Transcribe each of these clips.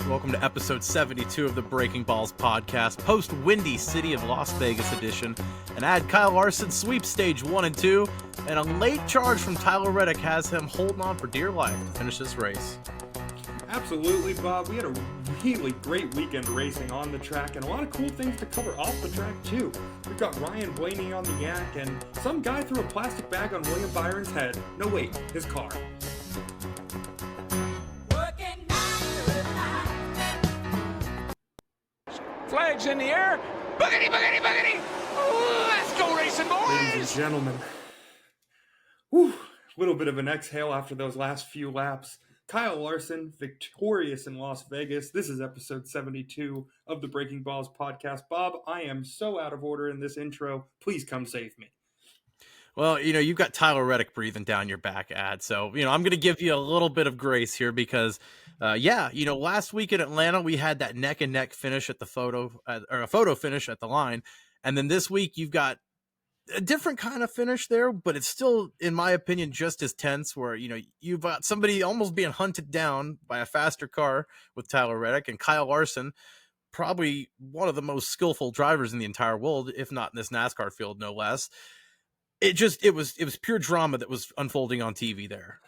Welcome to episode 72 of the Breaking Balls podcast, post-Windy City of Las Vegas edition. An ad Kyle Larson sweeps stage 1 and 2, and a late charge from Tyler Reddick has him holding on for dear life to finish this race. Absolutely, Bob. We had a really great weekend racing on the track and a lot of cool things to cover off the track, too. We've got Ryan Blaney on the yak, and some guy threw a plastic bag on William Byron's head. No, wait, his car. Flags in the air. Boogity, boogity, boogity. Let's go racing, boys. Ladies and gentlemen. Whew, little bit of an exhale after those last few laps. Kyle Larson, victorious in Las Vegas. This is episode 72 of the Breaking Balls podcast. Bob, I am so out of order in this intro. Please come save me. Well, you've got Tyler Reddick breathing down your back, Ad. So, I'm going to give you a little bit of grace here because, last week in Atlanta, we had that neck and neck finish at the photo finish at the line. And then this week you've got a different kind of finish there, but it's still, in my opinion, just as tense where, you've got somebody almost being hunted down by a faster car with Tyler Reddick and Kyle Larson, probably one of the most skillful drivers in the entire world, if not in this NASCAR field, no less. It was pure drama that was unfolding on TV there.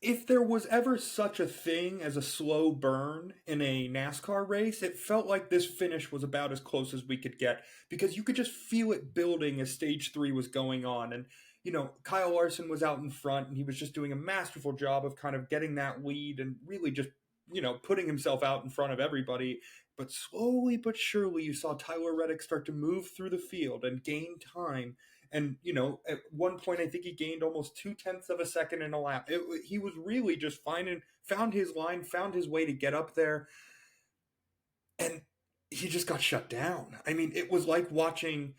If there was ever such a thing as a slow burn in a NASCAR race, it felt like this finish was about as close as we could get because you could just feel it building as stage 3 was going on. And, Kyle Larson was out in front and he was just doing a masterful job of kind of getting that lead and really just, putting himself out in front of everybody. But slowly but surely you saw Tyler Reddick start to move through the field and gain time. And, at one point, I think he gained almost 0.2 of a second in a lap. He was really just found his line, found his way to get up there. And he just got shut down. I mean, it was like watching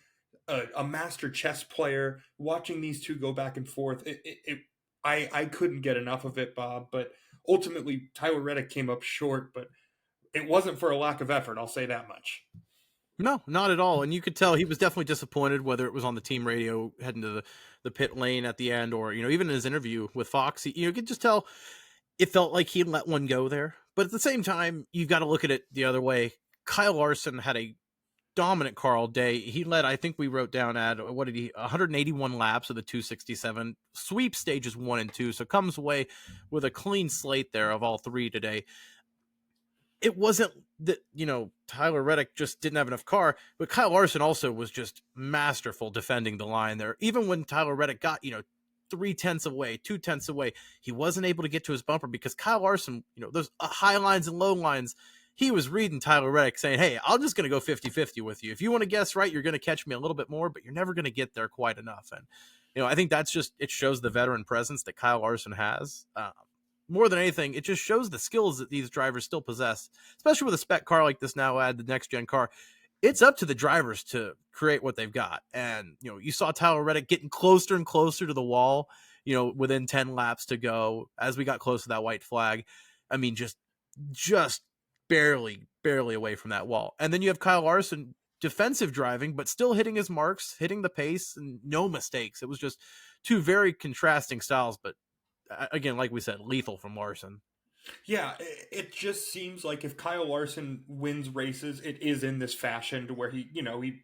a master chess player, watching these two go back and forth. I couldn't get enough of it, Bob. But ultimately, Tyler Reddick came up short. But it wasn't for a lack of effort, I'll say that much. No, not at all. And you could tell he was definitely disappointed, whether it was on the team radio heading to the pit lane at the end or, even in his interview with Fox, you could just tell it felt like he let one go there. But at the same time, you've got to look at it the other way. Kyle Larson had a dominant car all day. He led, I think we wrote down 181 laps of the 267, sweep stages 1 and 2. So comes away with a clean slate there of all three today. It wasn't that, Tyler Reddick just didn't have enough car, but Kyle Larson also was just masterful defending the line there. Even when Tyler Reddick got, 0.3 away, 0.2 away, he wasn't able to get to his bumper because Kyle Larson, those high lines and low lines, he was reading Tyler Reddick saying, hey, I'm just going to go 50-50 with you. If you want to guess right, you're going to catch me a little bit more, but you're never going to get there quite enough. And, I think that's just, it shows the veteran presence that Kyle Larson has. More than anything, it just shows the skills that these drivers still possess, especially with a spec car like this now, the next gen car. It's up to the drivers to create what they've got. And, you saw Tyler Reddick getting closer and closer to the wall, within 10 laps to go as we got close to that white flag. I mean, just barely away from that wall. And then you have Kyle Larson defensive driving, but still hitting his marks, hitting the pace and no mistakes. It was just two very contrasting styles, but again, like we said, lethal from Larson. Yeah, it just seems like if Kyle Larson wins races, it is in this fashion to where he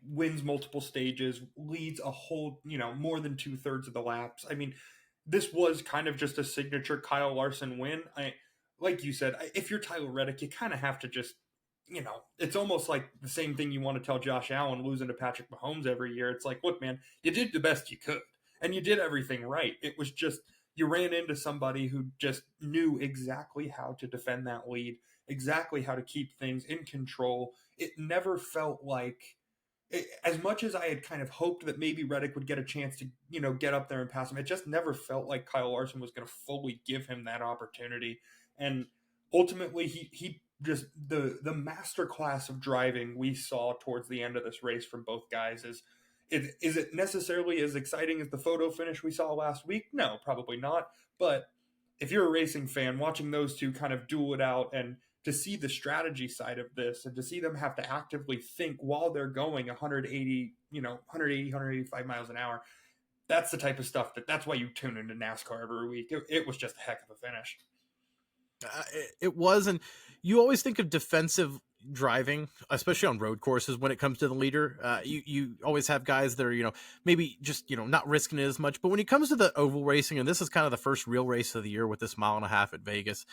wins multiple stages, leads a whole, more than 2/3 of the laps. I mean, this was kind of just a signature Kyle Larson win. Like you said, if you're Tyler Reddick, you kind of have to just, it's almost like the same thing you want to tell Josh Allen losing to Patrick Mahomes every year. It's like, look, man, you did the best you could, and you did everything right. It was just, you ran into somebody who just knew exactly how to defend that lead, exactly how to keep things in control. It never felt like, as much as I had kind of hoped that maybe Reddick would get a chance to, get up there and pass him, it just never felt like Kyle Larson was going to fully give him that opportunity. And ultimately, he just, the masterclass of driving we saw towards the end of this race from both guys is it necessarily as exciting as the photo finish we saw last week? No, probably not. But if you're a racing fan, watching those two kind of duel it out and to see the strategy side of this and to see them have to actively think while they're going 185 miles an hour, that's the type of stuff that's why you tune into NASCAR every week. It was just a heck of a finish. It was, and you always think of defensive driving, especially on road courses when it comes to the leader. You always have guys that are, maybe just, not risking it as much. But when it comes to the oval racing, and this is kind of the first real race of the year with this 1.5 miles at Vegas,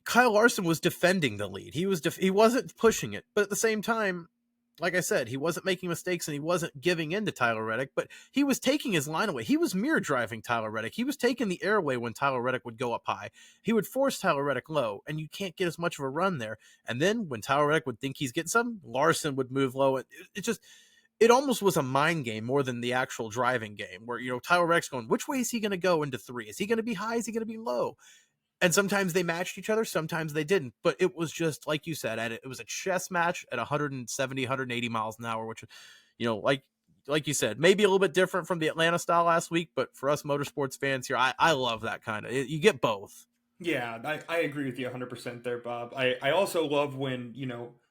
Kyle Larson was defending the lead. He wasn't pushing it, but at the same time, like I said, he wasn't making mistakes and he wasn't giving in to Tyler Reddick, but he was taking his line away. He was mirror driving Tyler Reddick. He was taking the air away when Tyler Reddick would go up high. He would force Tyler Reddick low, and you can't get as much of a run there. And then when Tyler Reddick would think he's getting something, Larson would move low. It almost was a mind game more than the actual driving game where, Tyler Reddick's going, which way is he going to go into 3? Is he going to be high? Is he going to be low? And sometimes they matched each other, sometimes they didn't. But it was just, like you said, it was a chess match at 170, 180 miles an hour, which, like you said, maybe a little bit different from the Atlanta style last week. But for us motorsports fans here, I love that kind of, you get both. Yeah, I agree with you 100% there, Bob. I also love when,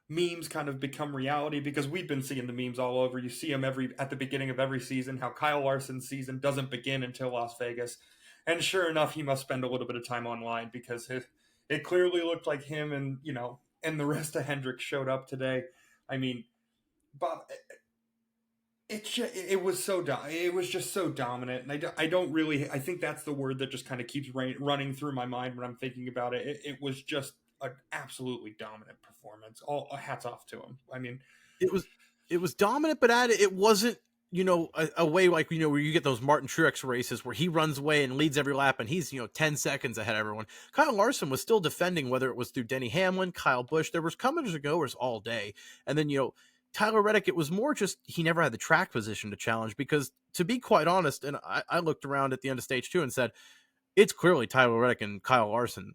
memes kind of become reality, because we've been seeing the memes all over. You see them at the beginning of every season, how Kyle Larson's season doesn't begin until Las Vegas. And sure enough, he must spend a little bit of time online, because it clearly looked like him and the rest of Hendrick showed up today. I mean, Bob, it was just so dominant, and I think that's the word that just kind of keeps running through my mind when I'm thinking about it. It was just an absolutely dominant performance. All hats off to him. I mean, it was dominant, but it wasn't, a way like, where you get those Martin Truex races where he runs away and leads every lap and he's, 10 seconds ahead of everyone. Kyle Larson was still defending, whether it was through Denny Hamlin, Kyle Busch. There was comers and goers all day. And then, Tyler Reddick, it was more just he never had the track position to challenge, because, to be quite honest, and I looked around at the end of stage 2 and said, it's clearly Tyler Reddick and Kyle Larson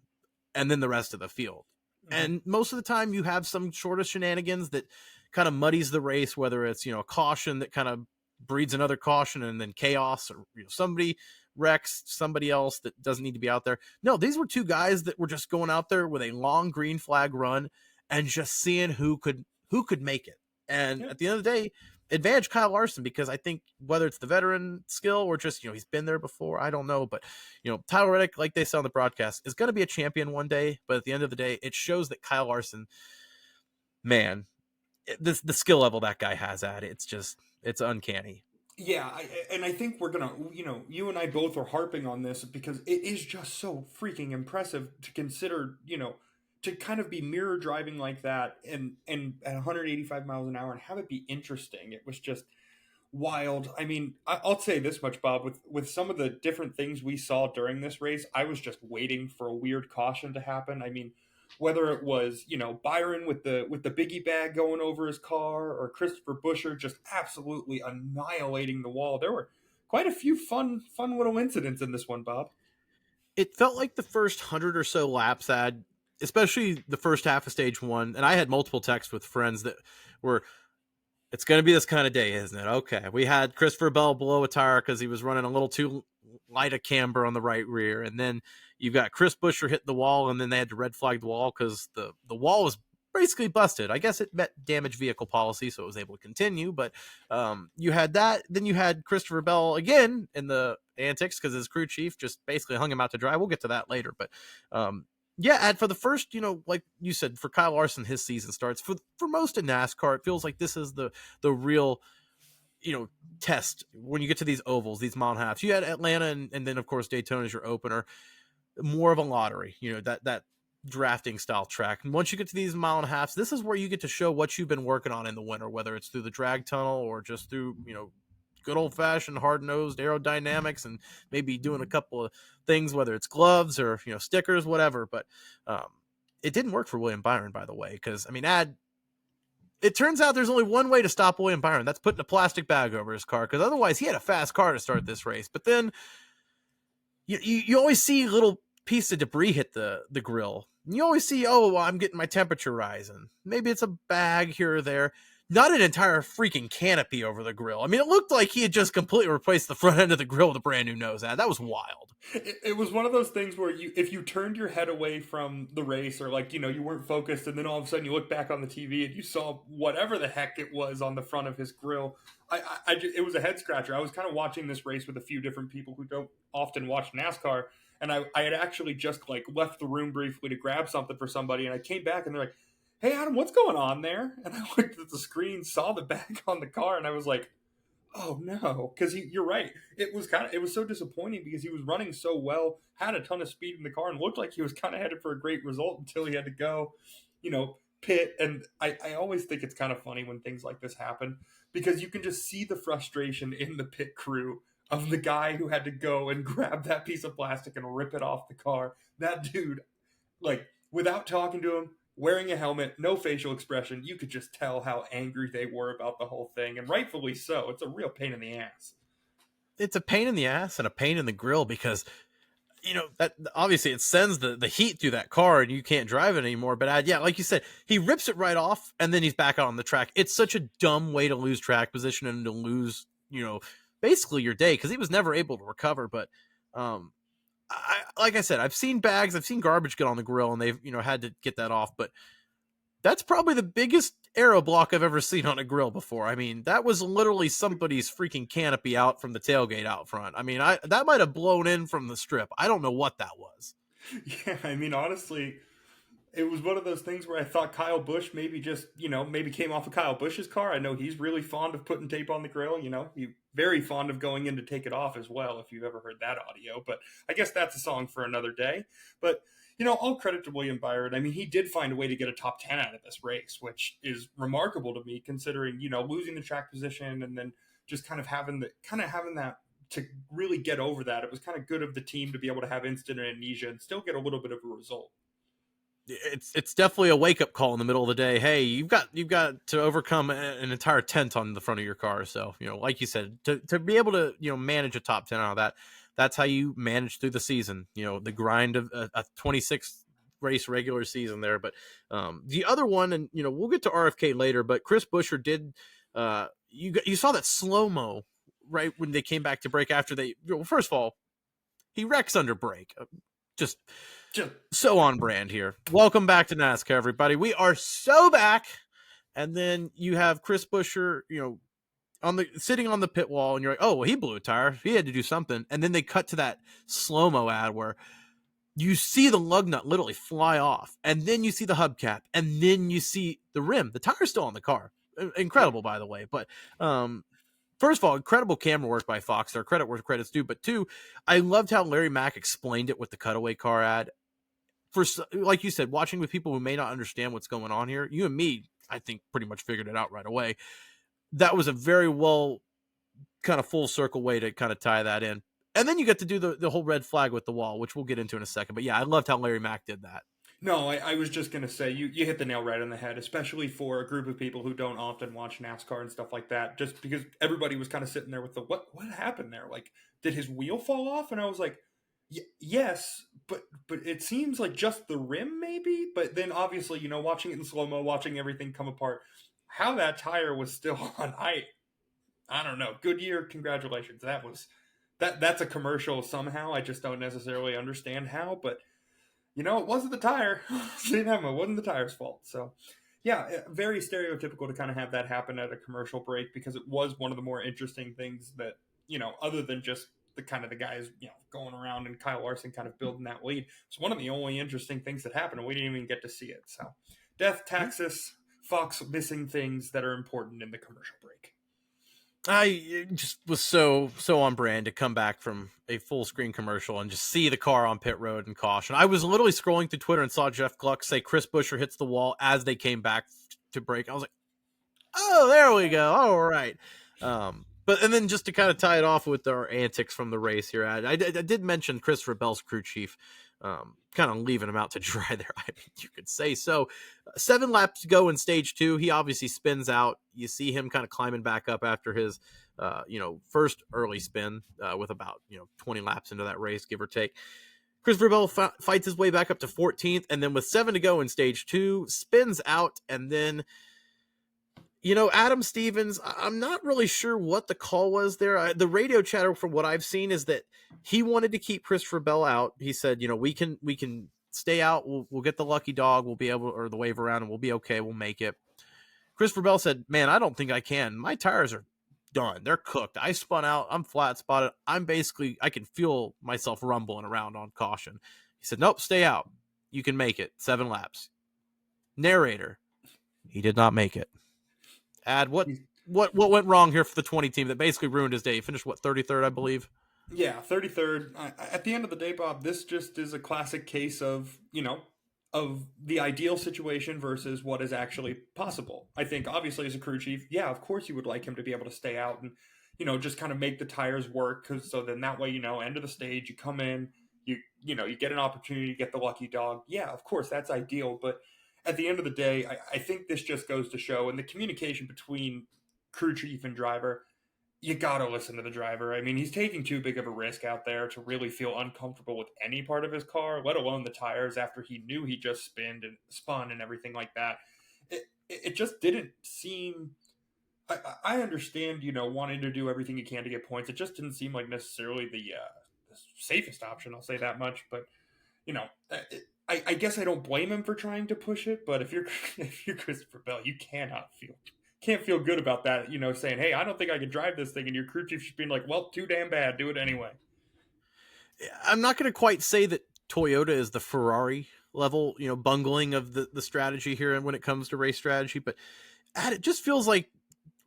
and then the rest of the field. Mm-hmm. And most of the time you have some sort of shenanigans that kind of muddies the race, whether it's, a caution that kind of breeds another caution and then chaos, or somebody wrecks somebody else that doesn't need to be out there. No, these were two guys that were just going out there with a long green flag run and just seeing who could make it. And at the end of the day, advantage Kyle Larson, because I think whether it's the veteran skill or just, he's been there before, I don't know. But, Tyler Reddick, like they said on the broadcast, is going to be a champion one day. But at the end of the day, it shows that Kyle Larson, man, the skill level that guy has at it, it's uncanny. Yeah, I think we're going to, you and I both are harping on this because it is just so freaking impressive to consider, to kind of be mirror driving like that and at 185 miles an hour and have it be interesting. It was just wild. I mean, I'll say this much, Bob, with some of the different things we saw during this race, I was just waiting for a weird caution to happen. I mean, whether it was, Byron with the biggie bag going over his car, or Christopher Buescher just absolutely annihilating the wall. There were quite a few fun little incidents in this one, Bob. It felt like the first 100 or so laps had, especially the first half of stage 1, and I had multiple texts with friends that were, it's going to be this kind of day, isn't it? Okay. We had Christopher Bell blow a tire because he was running a little too light a camber on the right rear. And then you've got Chris Buescher hit the wall, and then they had to red flag the wall because the wall was basically busted. I guess it met damaged vehicle policy, so it was able to continue. But you had that. Then you had Christopher Bell again in the antics because his crew chief just basically hung him out to dry. We'll get to that later. But yeah, and for the first, like you said, for Kyle Larson, his season starts. For most of NASCAR, it feels like this is the real, test when you get to these ovals, these mile and a half. You had Atlanta and then, of course, Daytona is your opener. More of a lottery, that drafting style track. And once you get to these mile and a halves, this is where you get to show what you've been working on in the winter, whether it's through the drag tunnel or just through, good old-fashioned hard-nosed aerodynamics and maybe doing a couple of things, whether it's gloves or stickers, whatever. But it didn't work for William Byron, by the way, because it turns out there's only one way to stop William Byron. That's putting a plastic bag over his car, because otherwise he had a fast car to start this race. But then you always see little piece of debris hit the grill. You always see, I'm getting my temperature rising. Maybe it's a bag here or there. Not an entire freaking canopy over the grill. I mean, it looked like he had just completely replaced the front end of the grill with a brand new nose ad. That was wild. It was one of those things where if you turned your head away from the race, or you weren't focused, and then all of a sudden you look back on the TV and you saw whatever the heck it was on the front of his grill, it was a head scratcher. I was kind of watching this race with a few different people who don't often watch NASCAR, And I had actually just like left the room briefly to grab something for somebody, and I came back and they're like, "Hey Adam, what's going on there?" And I looked at the screen, saw the bag on the car, and I was like, "Oh no," because you're right. It was so disappointing because he was running so well, had a ton of speed in the car, and looked like he was kind of headed for a great result until he had to go, pit. And I always think it's kind of funny when things like this happen because you can just see the frustration in the pit crew of the guy who had to go and grab that piece of plastic and rip it off the car. That dude, like, without talking to him, wearing a helmet, no facial expression, you could just tell how angry they were about the whole thing, and rightfully so. It's a real pain in the ass. It's a pain in the ass and a pain in the grill because, that obviously it sends the heat through that car and you can't drive it anymore. But yeah, like you said, he rips it right off and then he's back out on the track. It's such a dumb way to lose track position and to lose, basically your day, because he was never able to recover. But like I said, I've seen garbage get on the grill and they've, had to get that off. But that's probably the biggest aero block I've ever seen on a grill before. I mean, that was literally somebody's freaking canopy out from the tailgate out front. I mean, that might have blown in from the strip. I don't know what that was. Yeah, I mean, honestly, it was one of those things where I thought Kyle Busch maybe just, maybe came off of Kyle Busch's car. I know he's really fond of putting tape on the grill, he's very fond of going in to take it off as well, if you've ever heard that audio. But I guess that's a song for another day. But all credit to William Byron. I mean, he did find a way to get a top 10 out of this race, which is remarkable to me considering, losing the track position and then just kind of having that to really get over that. It was kind of good of the team to be able to have instant amnesia and still get a little bit of a result. It's definitely a wake up call in the middle of the day. Hey, you've got to overcome an entire tent on the front of your car. So, like you said, to be able to, manage a top 10 out of that, that's how you manage through the season, the grind of a 26 race regular season there. But the other one, and, we'll get to RFK later, but Chris Buescher did, you saw that slow-mo right when they came back to break after first of all, he wrecks under brake. Just so on brand here. Welcome back to NASCAR, everybody. We are so back. And then you have Chris Buescher, sitting on the pit wall, and you're like, oh, well, he blew a tire. He had to do something. And then they cut to that slow-mo ad where you see the lug nut literally fly off, and then you see the hubcap, and then you see the rim. The tire's still on the car. Incredible, by the way. But first of all, incredible camera work by Fox there. Credit where credit's due. But two, I loved how Larry Mack explained it with the cutaway car ad. For, like you said, watching with people who may not understand what's going on here, you and me, I think, pretty much figured it out right away. That was a very well kind of full circle way to kind of tie that in. And then you get to do the whole red flag with the wall, which we'll get into in a second. But yeah, I loved how Larry Mack did that. No, I was just going to say, you hit the nail right on the head, especially for a group of people who don't often watch NASCAR and stuff like that, just because everybody was kind of sitting there with the, what happened there? Like, did his wheel fall off? And I was like, yes, but it seems like just the rim maybe. But then obviously, watching it in slow-mo, watching everything come apart, how that tire was still on, I don't know. Goodyear, congratulations. That's a commercial somehow. I just don't necessarily understand how, but it wasn't the tire. It wasn't the tire's fault. So yeah, very stereotypical to kind of have that happen at a commercial break, because it was one of the more interesting things that, other than just the kind of the guys, going around and Kyle Larson kind of building that lead. It's one of the only interesting things that happened, and we didn't even get to see it. So death, taxes, Fox missing things that are important in the commercial break. I just was so on brand to come back from a full screen commercial and just see the car on pit road and caution. I was literally scrolling through Twitter and saw Jeff Gluck say Chris Buescher hits the wall as they came back to break. I was like, oh, there we go. All right. And then just to kind of tie it off with our antics from the race here, I did mention Christopher Bell's crew chief, kind of leaving him out to dry there. I mean, you could say so. 7 laps to go in stage 2. He obviously spins out. You see him kind of climbing back up after his, first early spin with about, 20 laps into that race, give or take. Christopher Bell fights his way back up to 14th. And then with 7 to go in stage 2, spins out. And then, Adam Stevens, I'm not really sure what the call was there. The radio chatter from what I've seen is that he wanted to keep Christopher Bell out. He said, we can stay out. We'll get the lucky dog. We'll be able, or the wave around, and we'll be okay. We'll make it. Christopher Bell said, man, I don't think I can. My tires are done. They're cooked. I spun out. I'm flat spotted. I can feel myself rumbling around on caution. He said, nope, stay out. You can make it. 7 laps. Narrator. He did not make it. What went wrong here for the 20 team that basically ruined his day? He finished, 33rd, I believe? Yeah, 33rd. At the end of the day, Bob, this just is a classic case of, of the ideal situation versus what is actually possible. I think, obviously, as a crew chief, yeah, of course you would like him to be able to stay out and, just kind of make the tires work. So then that way, end of the stage, you come in, you get an opportunity to get the lucky dog. Yeah, of course, that's ideal. But at the end of the day, I think this just goes to show, and the communication between crew chief and driver, you got to listen to the driver. I mean, he's taking too big of a risk out there to really feel uncomfortable with any part of his car, let alone the tires, after he knew he just spun and everything like that. It just didn't seem... I understand, wanting to do everything you can to get points. It just didn't seem like necessarily the safest option, I'll say that much. But, I guess I don't blame him for trying to push it, but if you're Christopher Bell, you can't feel good about that, saying, hey, I don't think I can drive this thing, and your crew chief just being like, well, too damn bad, do it anyway. I'm not going to quite say that Toyota is the Ferrari level, bungling of the strategy here when it comes to race strategy, but it just feels like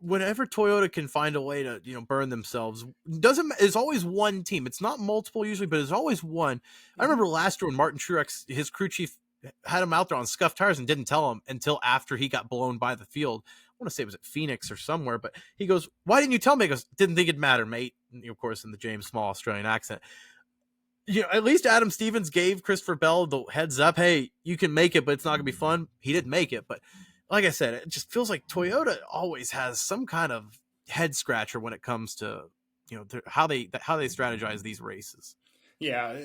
whenever Toyota can find a way to, burn themselves, it's always one team. It's not multiple usually, but it's always one. I remember last year when Martin Truex, his crew chief, had him out there on scuffed tires and didn't tell him until after he got blown by the field. I want to say it was at Phoenix or somewhere, but he goes, why didn't you tell me? He goes, didn't think it'd matter, mate. And of course, in the James Small Australian accent. At least Adam Stevens gave Christopher Bell the heads up. Hey, you can make it, but it's not going to be fun. He didn't make it. But like I said, it just feels like Toyota always has some kind of head scratcher when it comes to, how they strategize these races. Yeah,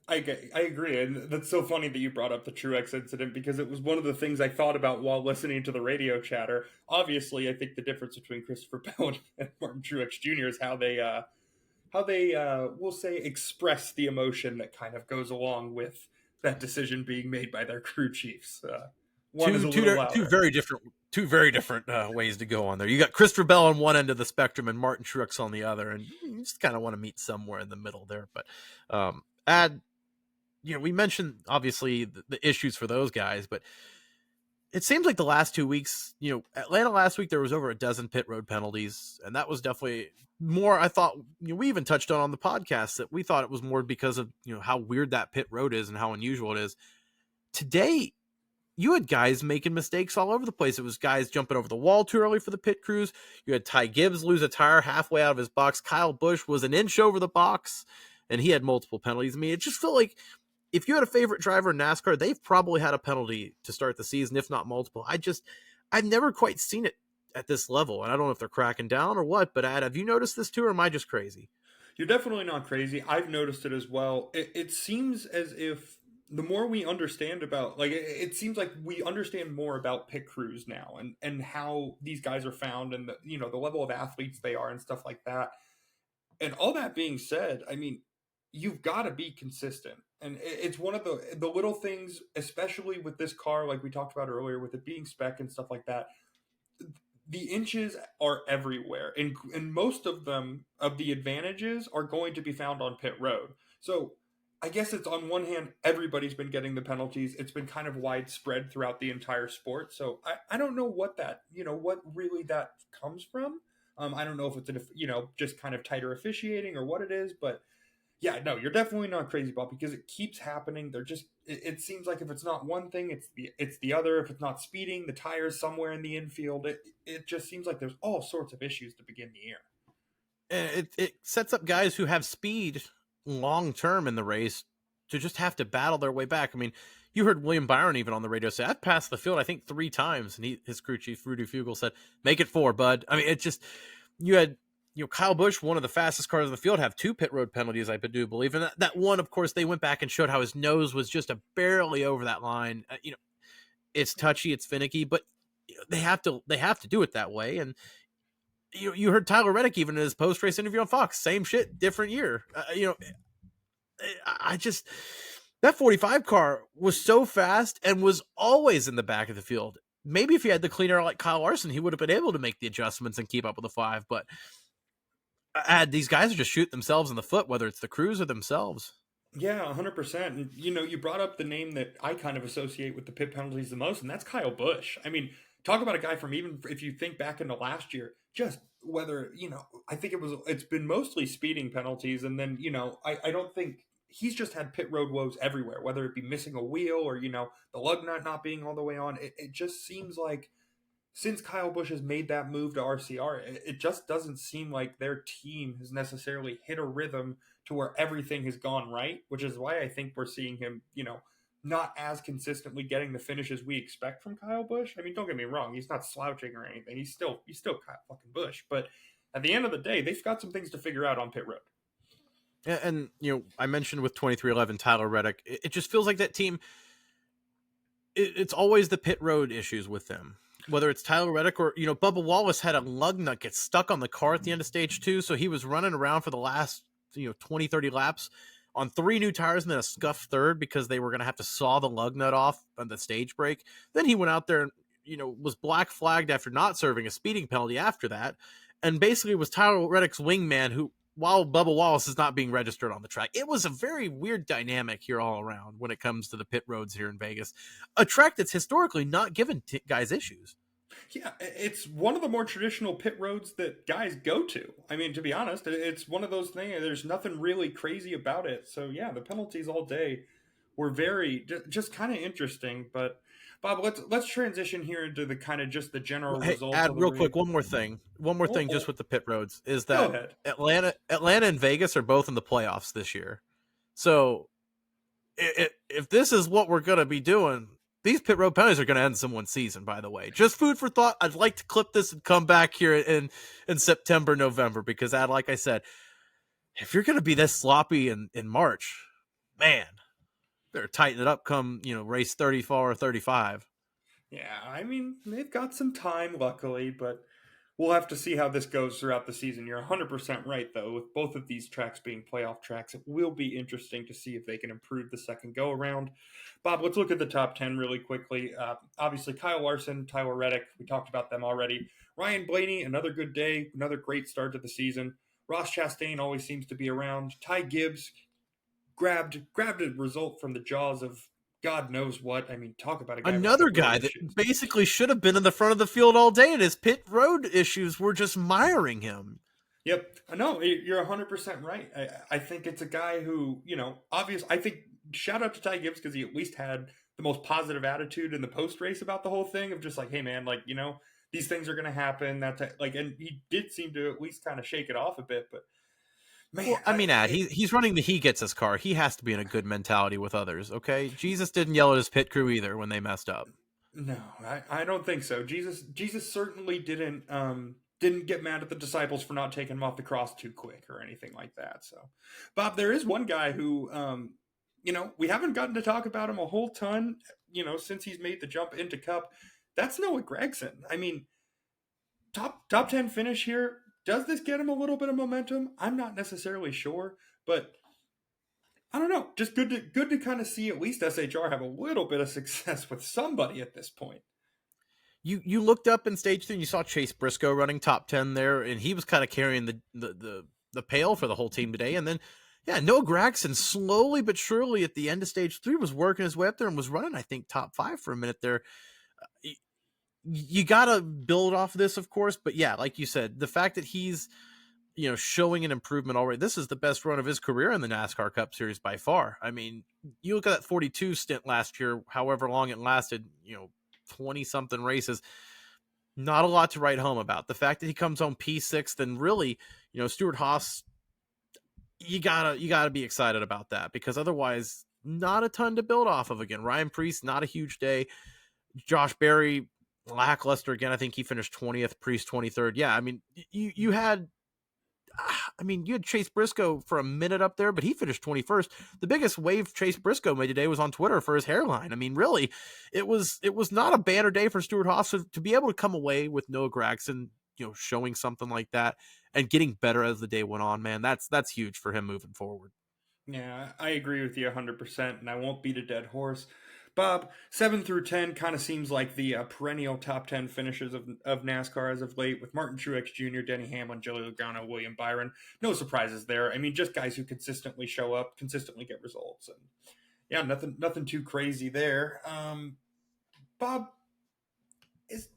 I agree. And that's so funny that you brought up the Truex incident, because it was one of the things I thought about while listening to the radio chatter. Obviously, I think the difference between Christopher Bell and Martin Truex Jr. is how they we'll say, express the emotion that kind of goes along with that decision being made by their crew chiefs. Two very different ways to go on there. You got Christopher Bell on one end of the spectrum and Martin Truex on the other, and you just kind of want to meet somewhere in the middle there. But we mentioned obviously the issues for those guys, but it seems like the last 2 weeks, Atlanta last week, there was over a dozen pit road penalties, and that was definitely more. I thought, we even touched on the podcast that we thought it was more because of, how weird that pit road is and how unusual it is. Today, you had guys making mistakes all over the place. It was guys jumping over the wall too early for the pit crews. You had Ty Gibbs lose a tire halfway out of his box. Kyle Busch was an inch over the box, and he had multiple penalties. I mean, it just felt like if you had a favorite driver in NASCAR, they've probably had a penalty to start the season, if not multiple. I've never quite seen it at this level, and I don't know if they're cracking down or what, but have you noticed this too, or am I just crazy? You're definitely not crazy. I've noticed it as well. It seems as if the more we understand about, it seems like we understand more about pit crews now and how these guys are found and the level of athletes they are and stuff like that. And all that being said, I mean, you've got to be consistent. And it's one of the little things, especially with this car, like we talked about earlier, with it being spec and stuff like that. The inches are everywhere. And most of them, of the advantages, are going to be found on pit road. So I guess it's, on one hand, everybody's been getting the penalties. It's been kind of widespread throughout the entire sport. So I don't know what that, what really that comes from. I don't know if it's, just kind of tighter officiating or what it is. But yeah, no, you're definitely not crazy, Bob, because it keeps happening. It seems like if it's not one thing, it's the other. If it's not speeding, the tires somewhere in the infield. It just seems like there's all sorts of issues to begin the year. And it sets up guys who have speed long term in the race to just have to battle their way back. I mean, you heard William Byron even on the radio say, I've passed the field, I think 3 times. And his crew chief, Rudy Fugel, said, make it 4, bud. I mean, it just, you had, Kyle Busch, one of the fastest cars in the field, have 2 pit road penalties, I do believe. And that one, of course, they went back and showed how his nose was just barely over that line. It's touchy, it's finicky, but they have to do it that way. And you heard Tyler Reddick even in his post-race interview on Fox, same shit, different year. That 45 car was so fast and was always in the back of the field. Maybe if he had the clean air like Kyle Larson, he would have been able to make the adjustments and keep up with the 5. But These guys are just shooting themselves in the foot, whether it's the crews or themselves. Yeah, 100%. And, you brought up the name that I kind of associate with the pit penalties the most, and that's Kyle Busch. I mean, talk about a guy from, even if you think back into last year, just whether, I think it's been mostly speeding penalties. And then, I don't think he's just had pit road woes everywhere, whether it be missing a wheel or, the lug nut not being all the way on. It just seems like since Kyle Busch has made that move to RCR, it just doesn't seem like their team has necessarily hit a rhythm to where everything has gone right, which is why I think we're seeing him, not as consistently getting the finishes we expect from Kyle Busch. I mean, don't get me wrong, he's not slouching or anything. He's still Kyle fucking Busch, but at the end of the day, they've got some things to figure out on pit road. And I mentioned with 2311 Tyler Reddick, it just feels like that team. It's always the pit road issues with them. Whether it's Tyler Reddick or, Bubba Wallace had a lug nut get stuck on the car at the end of stage 2. So he was running around for the last, 20, 30 laps on 3 new tires and then a scuffed third because they were going to have to saw the lug nut off on the stage break. Then he went out there and, was black flagged after not serving a speeding penalty after that. And basically was Tyler Reddick's wingman who, while Bubba Wallace is not being registered on the track. It was a very weird dynamic here all around when it comes to the pit roads here in Vegas, a track that's historically not given guys issues. Yeah, it's one of the more traditional pit roads that guys go to. I mean, to be honest, it's one of those things. There's nothing really crazy about it. So yeah, the penalties all day were very just kind of interesting. But Bob, let's transition here into the kind of just the general results. Add real quick one more thing just with the pit roads is that Atlanta and Vegas are both in the playoffs this year. So if this is what we're going to be doing, these pit road penalties are going to end someone's season, by the way. Just food for thought. I'd like to clip this and come back here in September, November, because like I said, if you're going to be this sloppy in March, man, better tighten it up come, race 34 or 35. Yeah, I mean, they've got some time, luckily, but we'll have to see how this goes throughout the season. You're 100% right, though. With both of these tracks being playoff tracks, it will be interesting to see if they can improve the second go-around. Bob, let's look at the top 10 really quickly. Obviously, Kyle Larson, Tyler Reddick, we talked about them already. Ryan Blaney, another good day, another great start to the season. Ross Chastain always seems to be around. Ty Gibbs grabbed a result from the jaws of God knows what. I mean, talk about a guy. Another guy that basically should have been in the front of the field all day, and his pit road issues were just miring him. Yep. No, you're 100% right. I think it's a guy who, obviously, I think shout out to Ty Gibbs because he at least had the most positive attitude in the post race about the whole thing of just like, hey, man, like, these things are going to happen. And he did seem to at least kind of shake it off a bit, but man, well, I mean, he's running the he gets his car. He has to be in a good mentality with others, okay? Jesus didn't yell at his pit crew either when they messed up. No, I don't think so. Jesus certainly didn't get mad at the disciples for not taking him off the cross too quick or anything like that. So, Bob, there is one guy who, we haven't gotten to talk about him a whole ton, since he's made the jump into Cup. That's Noah Gragson. I mean, top 10 finish here. Does this get him a little bit of momentum? I'm not necessarily sure, but I don't know. Just good to kind of see at least SHR have a little bit of success with somebody at this point. You looked up in stage 3 and you saw Chase Briscoe running top 10 there, and he was kind of carrying the pail for the whole team today. And then, yeah, Noah Gragson slowly but surely at the end of stage 3 was working his way up there and was running, I think, top 5 for a minute there. You got to build off of this, of course, but yeah, like you said, the fact that he's, showing an improvement already, this is the best run of his career in the NASCAR Cup Series by far. I mean, you look at that 42 stint last year, however long it lasted, 20 something races, not a lot to write home about. The fact that he comes home P6, then really, Stewart-Haas, you gotta be excited about that because otherwise not a ton to build off of again. Ryan Preece, not a huge day. Josh Berry, lackluster again. I think he finished 20th, Priest 23rd. Yeah, I mean, you had Chase Briscoe for a minute up there, but he finished 21st. The biggest wave Chase Briscoe made today was on Twitter for his hairline. I mean, really, it was not a banner day for Stewart-Haas to be able to come away with Noah Gragson, showing something like that and getting better as the day went on, man. That's huge for him moving forward. Yeah, I agree with you 100%, and I won't beat a dead horse. Bob, 7 through 10 kind of seems like the perennial top 10 finishers of NASCAR as of late, with Martin Truex Jr., Denny Hamlin, Joey Logano, William Byron. No surprises there. I mean, just guys who consistently show up, consistently get results. And yeah, nothing too crazy there. Bob, is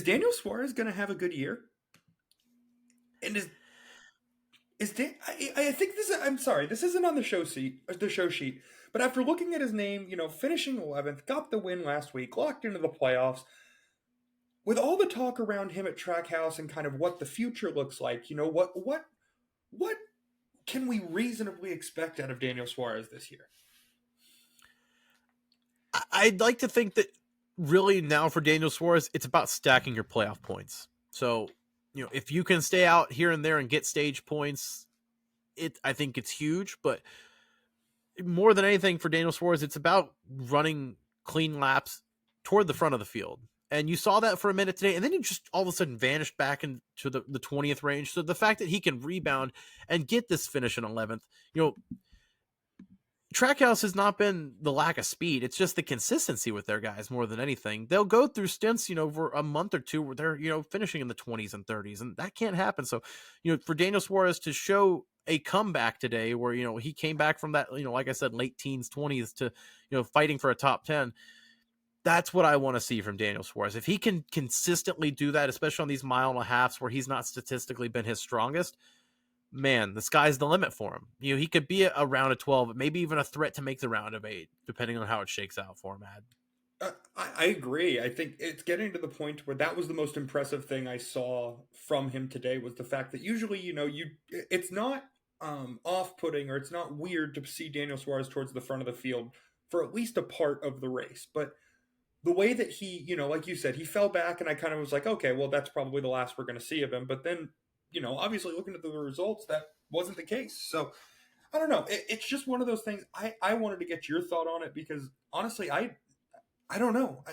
Daniel Suarez going to have a good year? And I think this is, I'm sorry, this isn't on the show sheet, but after looking at his name, finishing 11th, got the win last week, locked into the playoffs, with all the talk around him at Trackhouse and kind of what the future looks like, what can we reasonably expect out of Daniel Suarez this year? I'd like to think that really now for Daniel Suarez, it's about stacking your playoff points. So, if you can stay out here and there and get stage points, I think it's huge. But more than anything for Daniel Suarez, it's about running clean laps toward the front of the field. And you saw that for a minute today, and then he just all of a sudden vanished back into the 20th range. So the fact that he can rebound and get this finish in 11th, Trackhouse has not been the lack of speed. It's just the consistency with their guys more than anything. They'll go through stints, for a month or two where they're, finishing in the 20s and 30s, and that can't happen. So, for Daniel Suarez to show a comeback today where, he came back from that, like I said, late teens, 20s to, fighting for a top 10. That's what I want to see from Daniel Suarez. If he can consistently do that, especially on these mile and a halves where he's not statistically been his strongest, man, the sky's the limit for him. He could be a round of 12, maybe even a threat to make the round of 8, depending on how it shakes out for him, Ad. I agree. I think it's getting to the point where that was the most impressive thing I saw from him today, was the fact that usually, it's not off-putting or it's not weird to see Daniel Suarez towards the front of the field for at least a part of the race. But the way that he, like you said, he fell back, and I kind of was like, okay, well, that's probably the last we're going to see of him. But then, obviously looking at the results, that wasn't the case. So I don't know. It's just one of those things. I wanted to get your thought on it because honestly, I don't know.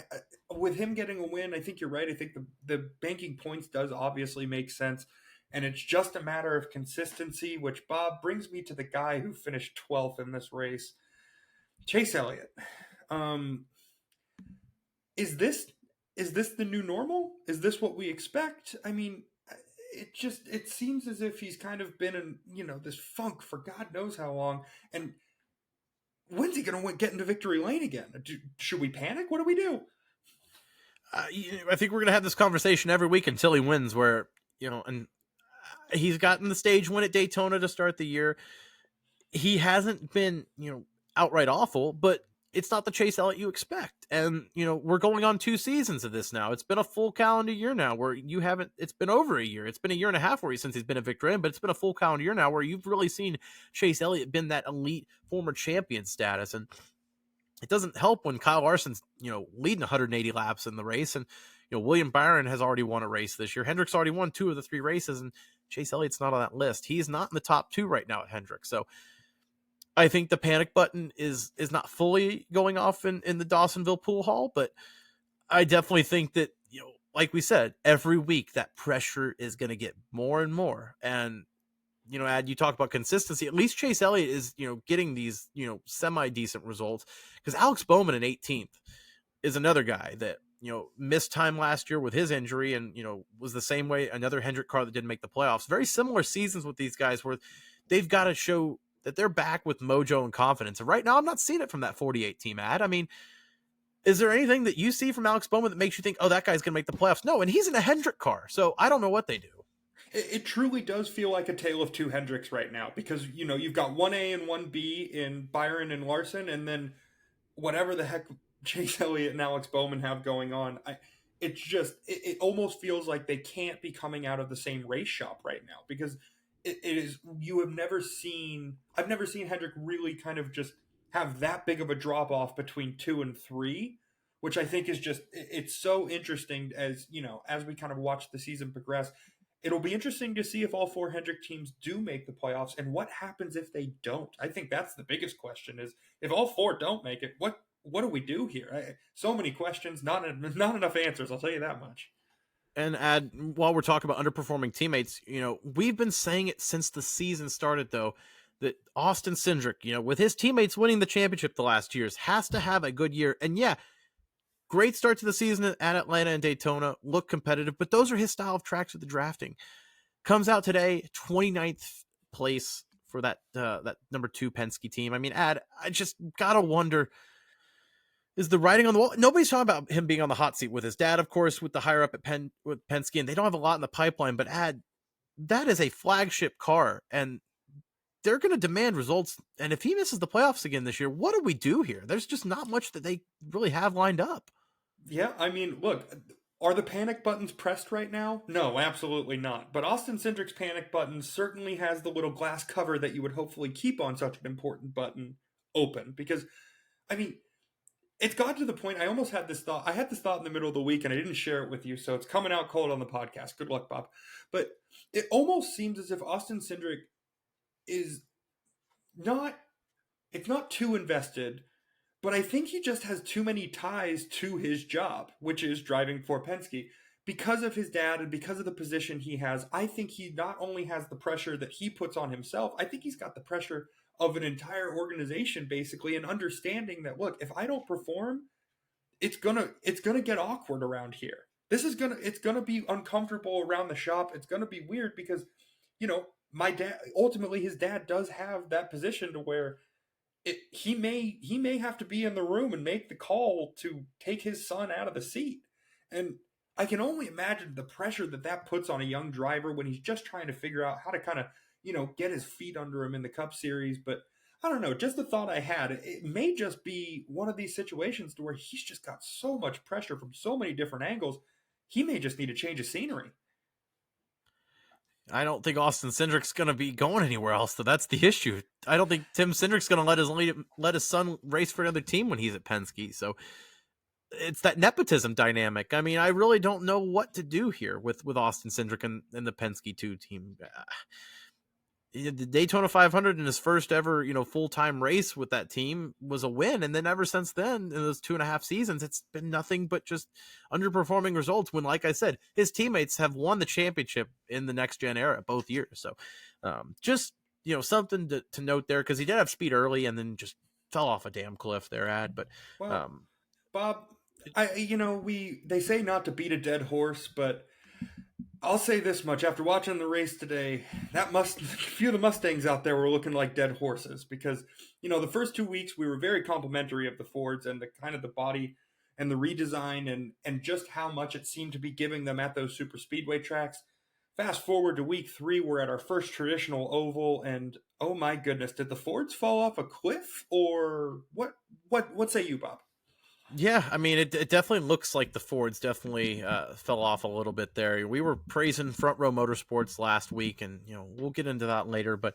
With him getting a win, I think you're right. I think the banking points does obviously make sense. And it's just a matter of consistency, which, Bob, brings me to the guy who finished 12th in this race, Chase Elliott. Is this the new normal? Is this what we expect? I mean, it seems as if he's kind of been in, this funk for God knows how long. And when's he going to get into victory lane again? Should we panic? What do we do? I think we're going to have this conversation every week until he wins, where, and he's gotten the stage win at Daytona to start the year. He hasn't been, outright awful, but it's not the Chase Elliott you expect. And, we're going on 2 seasons of this now. It's been a full calendar year now where it's been over a year. It's been a year and a half since he's been a victory, but it's been a full calendar year now where you've really seen Chase Elliott been that elite former champion status. And it doesn't help when Kyle Larson's, leading 180 laps in the race. And, William Byron has already won a race this year. Hendrick's already won 2 of the 3 races, and Chase Elliott's not on that list. He's not in the top 2 right now at Hendrick. So I think the panic button is not fully going off in the Dawsonville pool hall, but I definitely think that, like we said, every week that pressure is going to get more and more. And, Ad, you talk about consistency. At least Chase Elliott is, getting these, semi-decent results, because Alex Bowman in 18th is another guy that, missed time last year with his injury and, was the same way, another Hendrick car that didn't make the playoffs. Very similar seasons with these guys where they've got to show that they're back with mojo and confidence. And right now, I'm not seeing it from that 48 team, Ad. I mean, is there anything that you see from Alex Bowman that makes you think, oh, that guy's going to make the playoffs? No, and he's in a Hendrick car, so I don't know what they do. It truly does feel like a tale of 2 Hendricks right now, because, you've got 1A and 1B in Byron and Larson, and then whatever the heck Chase Elliott and Alex Bowman have going on. It almost feels like they can't be coming out of the same race shop right now, because it is, I've never seen Hendrick really kind of just have that big of a drop off between 2 and 3, which I think is just, it's so interesting as we kind of watch the season progress. It'll be interesting to see if all 4 Hendrick teams do make the playoffs, and what happens if they don't. I think that's the biggest question, is if all 4 don't make it, what do we do here? So many questions, not enough answers, I'll tell you that much. And while we're talking about underperforming teammates, we've been saying it since the season started, though, that Austin Cindric, with his teammates winning the championship the last years, has to have a good year. And yeah, great start to the season at Atlanta and Daytona, look competitive, but those are his style of tracks with the drafting. Comes out today, 29th place for that number 2 Penske team. I mean, I just gotta wonder, is the writing on the wall? Nobody's talking about him being on the hot seat with his dad, of course, with the higher up at with Penske, and they don't have a lot in the pipeline, but that is a flagship car, and they're going to demand results. And if he misses the playoffs again this year, what do we do here? There's just not much that they really have lined up. Yeah, I mean, look, are the panic buttons pressed right now? No, absolutely not. But Austin Cindric's panic button certainly has the little glass cover that you would hopefully keep on such an important button open. Because, I mean, it's gotten to the point, I almost had this thought. I had this thought in the middle of the week and I didn't share it with you, so it's coming out cold on the podcast. Good luck, Bob. But it almost seems as if Austin Cindric is not, it's not too invested, but I think he just has too many ties to his job, which is driving for Penske. Because of his dad and because of the position he has, I think he not only has the pressure that he puts on himself, I think he's got the pressure of an entire organization, basically, and understanding that, look, if I don't perform, it's gonna get awkward around here. It's gonna be uncomfortable around the shop. It's gonna be weird because, my dad, ultimately his dad does have that position to where he may have to be in the room and make the call to take his son out of the seat. And I can only imagine the pressure that puts on a young driver when he's just trying to figure out how to kind of, get his feet under him in the Cup Series. But I don't know, just the thought I had, it may just be one of these situations to where he's just got so much pressure from so many different angles. He may just need a change of scenery. I don't think Austin Cindric's going to be going anywhere else, so that's the issue. I don't think Tim Cindric's going to let his son race for another team when he's at Penske. So it's that nepotism dynamic. I mean, I really don't know what to do here with Austin Cindric and the Penske 2 team. The Daytona 500 in his first ever, full-time race with that team was a win. And then ever since then, in those 2.5 seasons, it's been nothing but just underperforming results when, like I said, his teammates have won the championship in the next gen era both years. So just, something to note there, because he did have speed early and then just fell off a damn cliff there, But Bob, they say not to beat a dead horse, but I'll say this much. After watching the race today, a few of the Mustangs out there were looking like dead horses because, the first 2 weeks we were very complimentary of the Fords and the kind of the body and the redesign and just how much it seemed to be giving them at those super speedway tracks. Fast forward to week 3, we're at our first traditional oval, and oh my goodness, did the Fords fall off a cliff or what say you, Bob? Yeah, I mean, it definitely looks like the Fords definitely fell off a little bit there. We were praising Front Row Motorsports last week, and we'll get into that later. But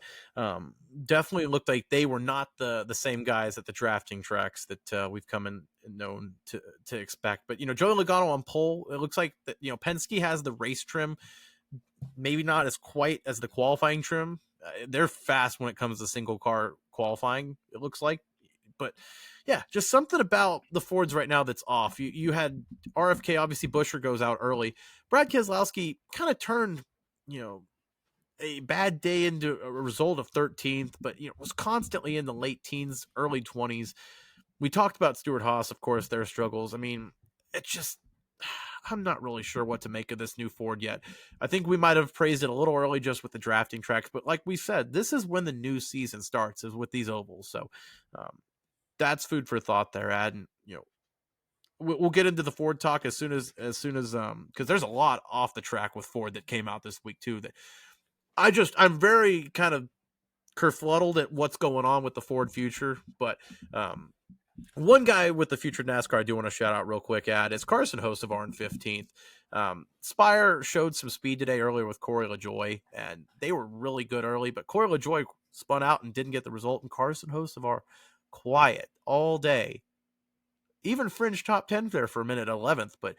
definitely looked like they were not the same guys at the drafting tracks that we've come in known to expect. But Joey Logano on pole, it looks like that Penske has the race trim, maybe not as quite as the qualifying trim. They're fast when it comes to single car qualifying, it looks like, but. Yeah, just something about the Fords right now that's off. You had RFK, obviously Buescher goes out early. Brad Keselowski kind of turned, a bad day into a result of 13th, but, was constantly in the late teens, early 20s. We talked about Stewart-Haas, of course, their struggles. I mean, it's just, I'm not really sure what to make of this new Ford yet. I think we might have praised it a little early just with the drafting tracks, but like we said, this is when the new season starts, is with these ovals. So, that's food for thought there, and we'll get into the Ford talk as soon as because there's a lot off the track with Ford that came out this week too. That I'm very kind of kerfluddled at what's going on with the Ford future, but one guy with the future NASCAR I do want to shout out real quick is Carson Hocevar in 15th. Spire showed some speed today earlier with Corey LaJoie, and they were really good early, but Corey LaJoie spun out and didn't get the result, and Carson Hocevar quiet all day, even fringe top 10 there for a minute 11th, but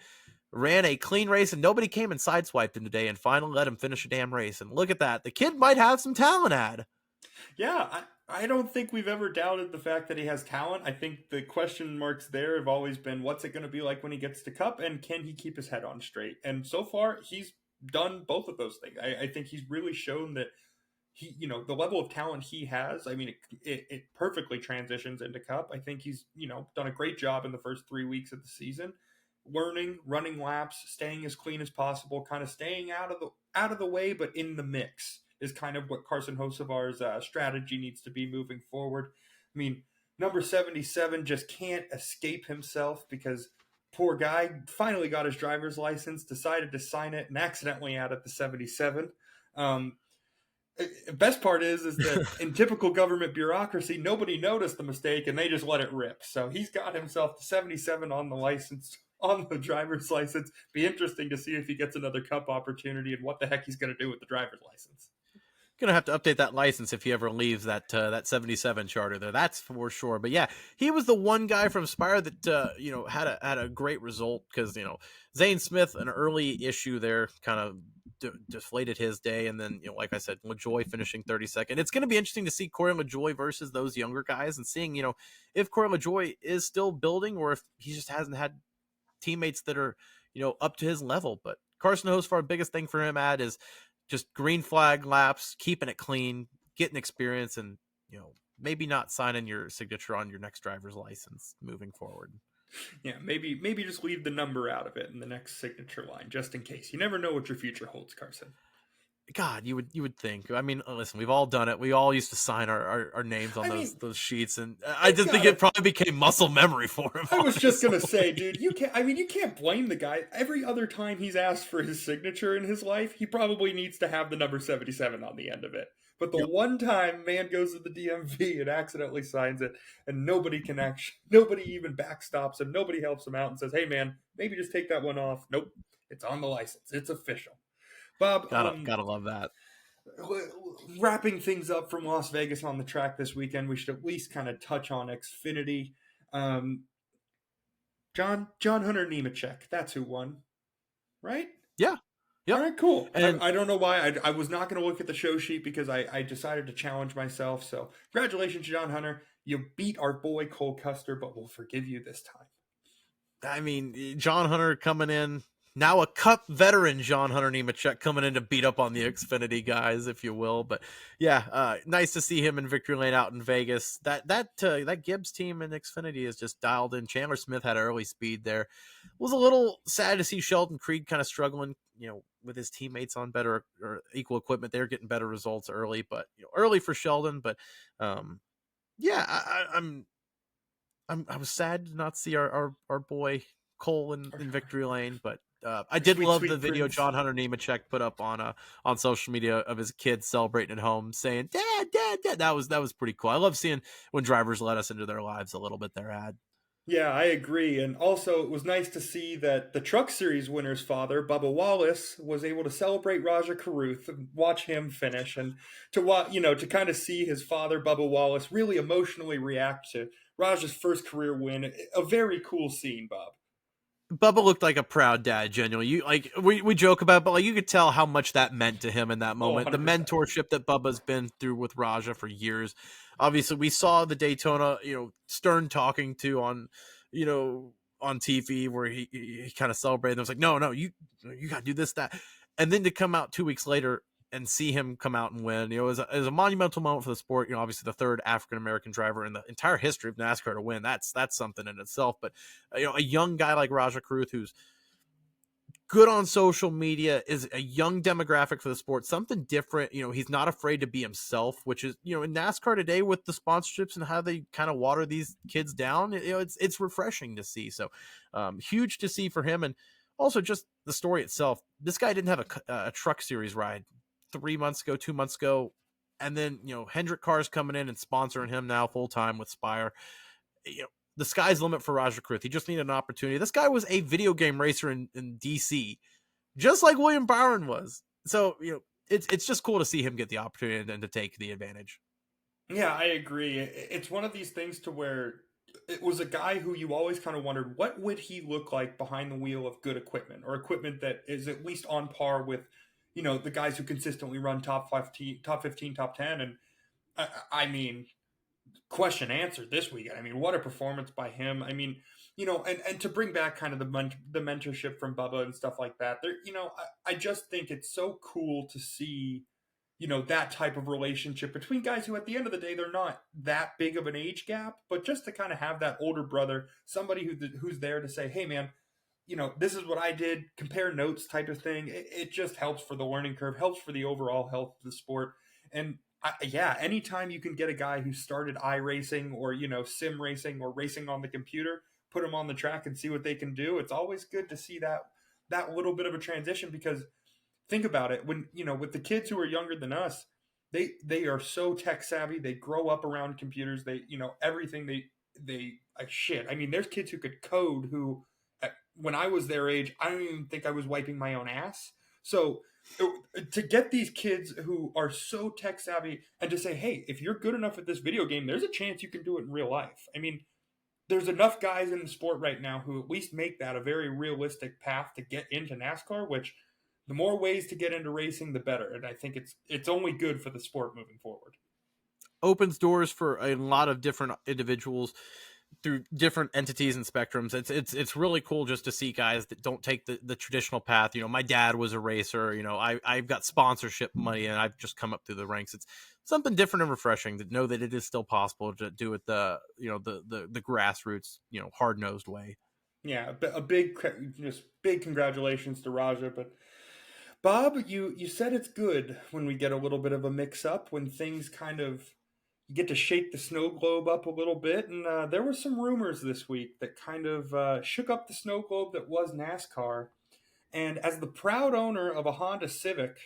ran a clean race and nobody came and sideswiped him today and finally let him finish a damn race. And look at that, the kid might have some talent. Yeah, I don't think we've ever doubted the fact that he has talent. I think the question marks there have always been, what's it going to be like when he gets to Cup, and can he keep his head on straight? And so far he's done both of those things. I think he's really shown that he, the level of talent he has, I mean, it perfectly transitions into Cup. I think he's, done a great job in the first 3 weeks of the season, learning, running laps, staying as clean as possible, kind of staying out of the way, but in the mix is kind of what Carson Hocevar's strategy needs to be moving forward. I mean, number 77 just can't escape himself because poor guy finally got his driver's license, decided to sign it, and accidentally added the 77. Best part is that in typical government bureaucracy, nobody noticed the mistake and they just let it rip. So he's got himself the 77 on the license, on the driver's license. Be interesting to see if he gets another Cup opportunity and what the heck he's going to do with the driver's license. Gonna have to update that license if he ever leaves that 77 charter there. That's for sure. But yeah, he was the one guy from Spire that had a great result because Zane Smith, an early issue there, kind of deflated his day, and then like I said, LaJoy finishing 32nd. It's going to be interesting to see Corey LaJoy versus those younger guys and seeing if Corey LaJoy is still building or if he just hasn't had teammates that are up to his level. But Carson Hocevar, biggest thing for him is just green flag laps, keeping it clean, getting experience, and maybe not signing your signature on your next driver's license moving forward. Yeah, maybe just leave the number out of it in the next signature line, just in case. You never know what your future holds, Carson. God, you would think. I mean, listen, we've all done it. We all used to sign our names on those sheets, and I just think it probably became muscle memory for him. I was just gonna say, dude, you can't blame the guy. Every other time he's asked for his signature in his life, he probably needs to have the number 77 on the end of it. But the one time man goes to the DMV and accidentally signs it, and nobody even backstops him, nobody helps him out and says, "Hey, man, maybe just take that one off." Nope, it's on the license. It's official. Bob, gotta love that. Wrapping things up from Las Vegas on the track this weekend, we should at least kind of touch on Xfinity. John Hunter Nemechek, that's who won, right? Yeah. Yep. All right, cool. And I don't know why. I was not going to look at the show sheet because I decided to challenge myself. So congratulations, John Hunter. You beat our boy Cole Custer, but we'll forgive you this time. I mean, John Hunter coming in. Now a Cup veteran, John Hunter Nemechek, coming in to beat up on the Xfinity guys, if you will. But yeah, nice to see him in victory lane out in Vegas. That Gibbs team in Xfinity is just dialed in. Chandler Smith had early speed there. Was a little sad to see Sheldon Creed kind of struggling, with his teammates on better or equal equipment. They're getting better results early, but early for Sheldon. But yeah, I was sad to not see our boy Cole in victory lane, but I did love the video Prince. John Hunter Nemechek put up on social media of his kids celebrating at home, saying "Dad, Dad, Dad." That was pretty cool. I love seeing when drivers let us into their lives a little bit. There, Ad. Yeah, I agree, and also it was nice to see that the Truck Series winner's father, Bubba Wallace, was able to celebrate Rajah Carruth and watch him finish, and to kind of see his father, Bubba Wallace, really emotionally react to Rajah's first career win. A very cool scene, Bob. Bubba looked like a proud dad, genuinely. We joke about it, but you could tell how much that meant to him in that moment. The mentorship that Bubba's been through with Rajah for years. Obviously, we saw the Daytona, Stern talking to on TV where he kind of celebrated. And I was like, no, you got to do this, that. And then to come out 2 weeks later and see him come out and win, it was a monumental moment for the sport. Obviously the third African-American driver in the entire history of NASCAR to win. That's something in itself. But, a young guy like Rajah Carruth, who's good on social media, is a young demographic for the sport, something different. He's not afraid to be himself, which is, in NASCAR today with the sponsorships and how they kind of water these kids down, it's refreshing to see. So huge to see for him. And also just the story itself. This guy didn't have a Truck Series ride 2 months ago. And then, Hendrick Cars coming in and sponsoring him now full time with Spire. The sky's the limit for Rajah Carruth. He just needed an opportunity. This guy was a video game racer in DC, just like William Byron was. So, it's just cool to see him get the opportunity and to take the advantage. Yeah, I agree. It's one of these things to where it was a guy who you always kind of wondered, what would he look like behind the wheel of good equipment, or equipment that is at least on par with, the guys who consistently run top 15, top 10. And I mean, question answered this weekend. I mean, what a performance by him. I mean, and to bring back kind of the mentorship from Bubba and stuff like that there, I just think it's so cool to see that type of relationship between guys who at the end of the day, they're not that big of an age gap, but just to kind of have that older brother, somebody who's there to say, hey man, this is what I did, compare notes type of thing. It just helps for the learning curve, helps for the overall health of the sport. And anytime you can get a guy who started iRacing or, sim racing or racing on the computer, put them on the track and see what they can do. It's always good to see that little bit of a transition, because think about it, when, with the kids who are younger than us, they are so tech savvy. They grow up around computers. They, everything they shit. I mean, there's kids who could code who, when I was their age, I don't even think I was wiping my own ass. So to get these kids who are so tech savvy and to say, hey, if you're good enough at this video game, there's a chance you can do it in real life. I mean, there's enough guys in the sport right now who at least make that a very realistic path to get into NASCAR, which the more ways to get into racing, the better. And I think it's only good for the sport moving forward. Opens doors for a lot of different individuals through different entities and spectrums. It's really cool just to see guys that don't take the traditional path. My dad was a racer. I've got sponsorship money and I've just come up through the ranks. It's something different and refreshing to know that it is still possible to do it the grassroots, hard-nosed way. Yeah, a big congratulations to Rajah. But Bob, you said it's good when we get a little bit of a mix-up, when things kind of, you get to shake the snow globe up a little bit. And there were some rumors this week that kind of shook up the snow globe that was NASCAR. And as the proud owner of a Honda Civic,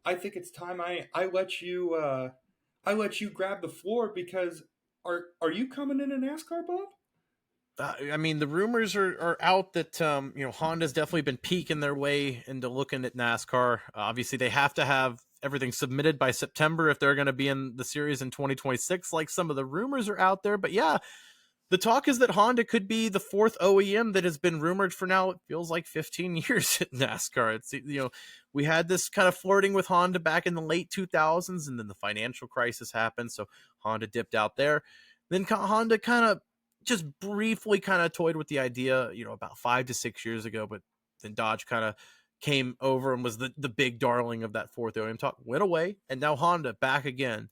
I think it's time I let you grab the floor, because are you coming into NASCAR, Bob? I mean, the rumors are out that, Honda's definitely been peeking their way into looking at NASCAR. Obviously, they have to have everything submitted by September if they're going to be in the series in 2026, like some of the rumors are out there. But yeah, the talk is that Honda could be the fourth OEM that has been rumored for now, it feels like 15 years at NASCAR. It's, we had this kind of flirting with Honda back in the late 2000s, and then the financial crisis happened. So Honda dipped out there. Then Honda kind of just briefly kind of toyed with the idea, about 5 to 6 years ago, but then Dodge kind of came over and was the big darling of that fourth OEM talk, went away, and now Honda back again.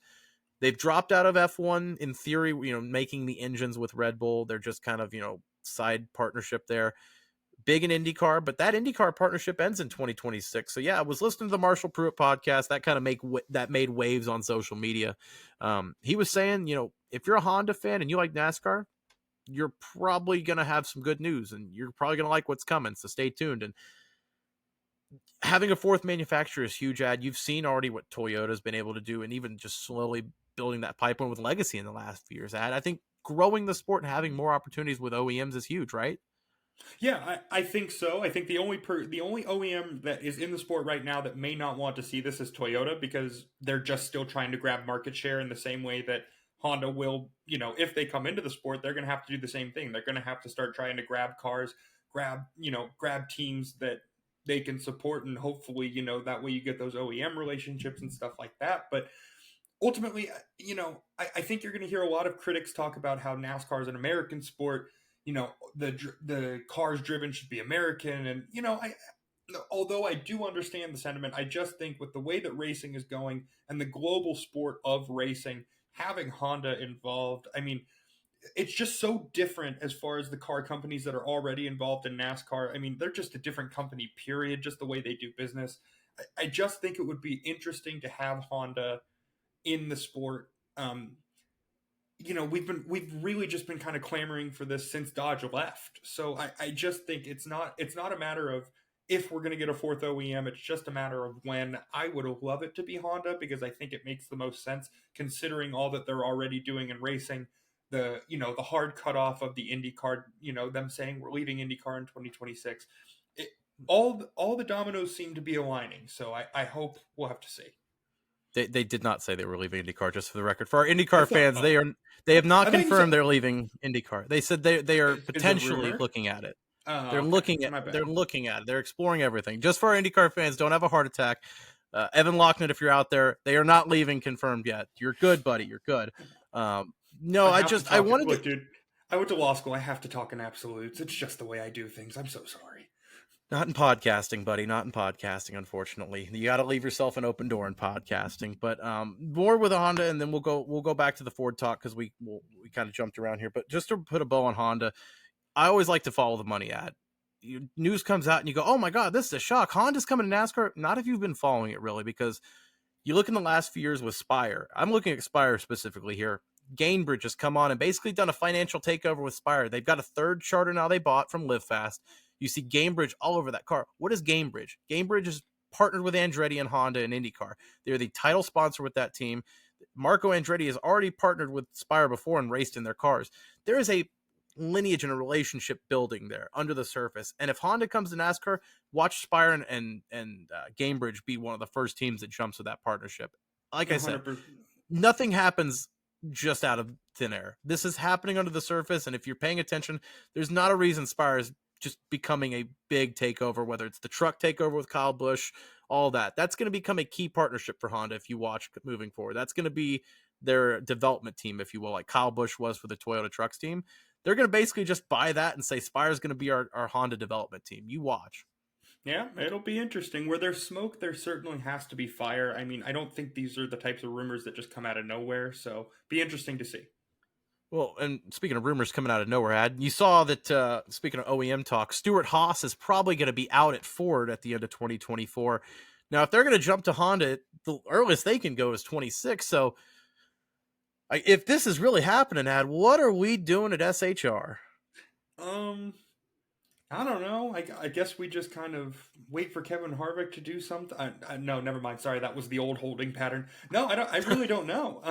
They've dropped out of F1 in theory, making the engines with Red Bull. They're just kind of, side partnership there. Big in IndyCar, but that IndyCar partnership ends in 2026. So yeah, I was listening to the Marshall Pruitt podcast. That kind of made waves on social media. He was saying, if you're a Honda fan and you like NASCAR, you're probably going to have some good news and you're probably going to like what's coming. So stay tuned. And having a fourth manufacturer is huge. You've seen already what Toyota's been able to do, and even just slowly building that pipeline with Legacy in the last few years. I think growing the sport and having more opportunities with OEMs is huge, right? Yeah, I think so. I think the only OEM that is in the sport right now that may not want to see this is Toyota, because they're just still trying to grab market share in the same way that Honda will, if they come into the sport, they're going to have to do the same thing. They're going to have to start trying to grab cars, grab teams that they can support, and hopefully, that way you get those OEM relationships and stuff like that. But ultimately, I think you're going to hear a lot of critics talk about how NASCAR is an American sport. The cars driven should be American. And, although I do understand the sentiment, I just think with the way that racing is going and the global sport of racing, having Honda involved, I mean, it's just so different as far as the car companies that are already involved in NASCAR. I mean, they're just a different company, period, just the way they do business. I just think it would be interesting to have Honda in the sport. We've really just been kind of clamoring for this since Dodge left. So I just think it's not a matter of if we're going to get a fourth OEM, it's just a matter of when. I would love it to be Honda, because I think it makes the most sense considering all that they're already doing in racing. The hard cutoff of the IndyCar, them saying we're leaving IndyCar in 2026. All the dominoes seem to be aligning. So I hope we'll have to see. They did not say they were leaving IndyCar, just for the record. For our IndyCar fans, they have not confirmed they're leaving IndyCar. They said they are potentially looking at it. They're looking at it. They're exploring everything. Just for our IndyCar fans, don't have a heart attack. Evan Locknett, if you're out there, they are not leaving confirmed yet. You're good, buddy. You're good. No, I wanted to. Dude, I went to law school. I have to talk in absolutes. It's just the way I do things. I'm so sorry. Not in podcasting, buddy. Not in podcasting, unfortunately. You got to leave yourself an open door in podcasting. But more with Honda, and then we'll go back to the Ford talk because we kind of jumped around here. But just to put a bow on Honda, I always like to follow the money ad. News comes out and you go, "Oh my God, this is a shock! Honda's coming to NASCAR." Not if you've been following it really, because you look in the last few years with Spire. I'm looking at Spire specifically here. Gainbridge has come on and basically done a financial takeover with Spire. They've got a third charter now they bought from Live Fast. You see Gainbridge all over that car. What is Gainbridge? Gainbridge is partnered with Andretti and Honda and IndyCar. They're the title sponsor with that team. Marco Andretti has already partnered with Spire before and raced in their cars. There is a lineage and a relationship building there under the surface. And if Honda comes to NASCAR, watch Spire and Gainbridge be one of the first teams that jumps with that partnership. Like I said, 100%. nothing happens just out of thin air. This is happening under the surface, and if you're paying attention, there's not a reason Spire is just becoming a big takeover, whether it's the truck takeover with Kyle Busch, all that. That's going to become a key partnership for Honda if you watch moving forward. That's going to be their development team, if you will, like Kyle Busch was for the Toyota Trucks team. They're going to basically just buy that and say Spire is going to be our Honda development team. You watch. Yeah, it'll be interesting. Where there's smoke, there certainly has to be fire. I mean, I don't think these are the types of rumors that just come out of nowhere, so be interesting to see. Well, and speaking of rumors coming out of nowhere, Ad, you saw that, speaking of OEM talk, Stuart Haas is probably going to be out at Ford at the end of 2024. Now, if they're going to jump to Honda, the earliest they can go is 26. So if this is really happening, Ad, what are we doing at SHR? I don't know. I guess we just kind of wait for Kevin Harvick to do something. No, never mind. Sorry, that was the old holding pattern. No, I don't. I really don't know.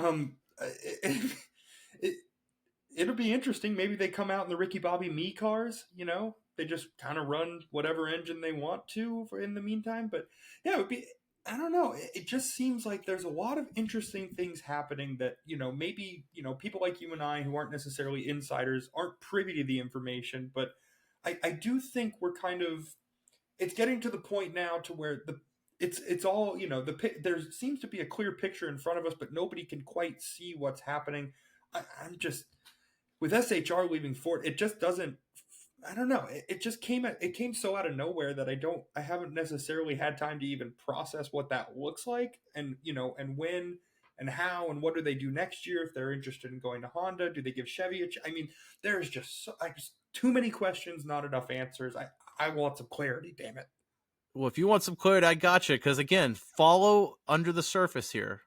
It'll be interesting. Maybe they come out in the Ricky Bobby Me cars. You know, they just kind of run whatever engine they want to for in the meantime. But yeah, it would be. I don't know. It just seems like there's a lot of interesting things happening that, maybe, people like you and I who aren't necessarily insiders aren't privy to the information, but I do think we're kind of, it's getting to the point now to where it's all, there seems to be a clear picture in front of us, but nobody can quite see what's happening. I'm just, with SHR leaving Ford, it just doesn't, I don't know. It just came so out of nowhere that I haven't necessarily had time to even process what that looks like, and and when and how and what do they do next year if they're interested in going to Honda? Do they give Chevy I mean, there's just too many questions, not enough answers. I want some clarity, damn it. Well, if you want some clarity, I got you. Because again, follow under the surface here.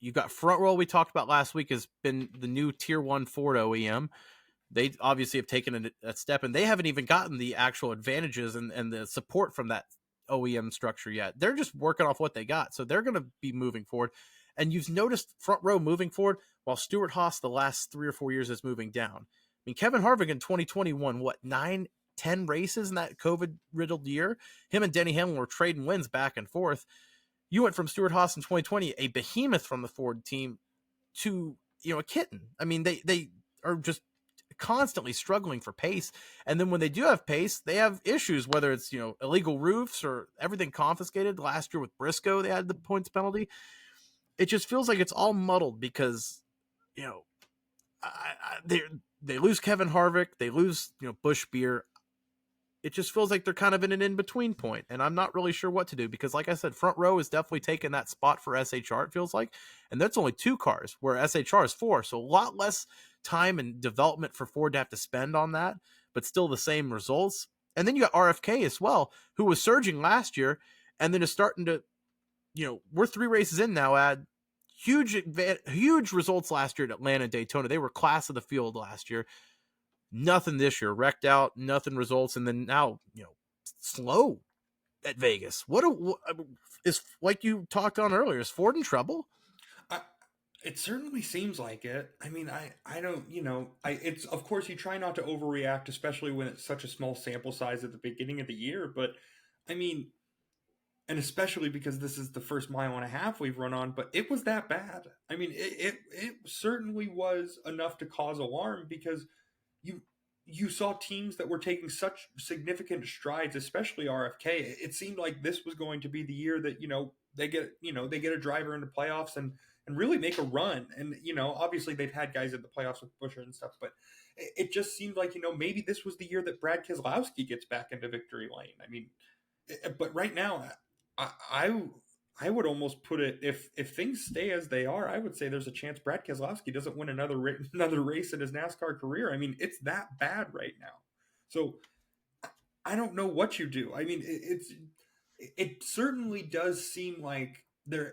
You got Front Row. We talked about last week has been the new Tier 1 Ford OEM. They obviously have taken a step, and they haven't even gotten the actual advantages and the support from that OEM structure yet. They're just working off what they got, so they're going to be moving forward. And you've noticed Front Row moving forward, while Stuart Haas the last 3 or 4 years is moving down. I mean, Kevin Harvick in 2021, 9-10 races in that COVID-riddled year? Him and Denny Hamlin were trading wins back and forth. You went from Stuart Haas in 2020, a behemoth from the Ford team, to a kitten. I mean, they are just constantly struggling for pace, and then when they do have pace, they have issues, whether it's illegal roofs or everything confiscated. Last year with Briscoe, they had the points penalty. It just feels like it's all muddled because they lose Kevin Harvick, they lose Buescher. It just feels like they're kind of in an in-between point, and I'm not really sure what to do because, like I said, Front Row is definitely taking that spot for SHR, it feels like, and that's only 2 cars, where SHR is 4, so a lot less time and development for Ford to have to spend on that, but still the same results. And then you got RFK as well, who was surging last year, and then is starting to, we're 3 races in now, add huge results last year at Atlanta and Daytona. They were class of the field last year. Nothing this year, wrecked out, nothing results, and then now slow at Vegas. What is, like you talked on earlier, is Ford in trouble? It certainly seems like it. I mean, I don't, it's, of course you try not to overreact, especially when it's such a small sample size at the beginning of the year. But I mean, and especially because this is the first mile and a half we've run on, but it was that bad. I mean, it certainly was enough to cause alarm because you saw teams that were taking such significant strides, especially RFK. It seemed like this was going to be the year that, they get a driver into playoffs and really make a run. And, obviously they've had guys in the playoffs with Buescher and stuff, but it just seemed like, maybe this was the year that Brad Keselowski gets back into victory lane. I mean, but right now, I would almost put it, if things stay as they are, I would say there's a chance Brad Keselowski doesn't win another race in his NASCAR career. I mean, it's that bad right now. So I don't know what you do. I mean, it certainly does seem like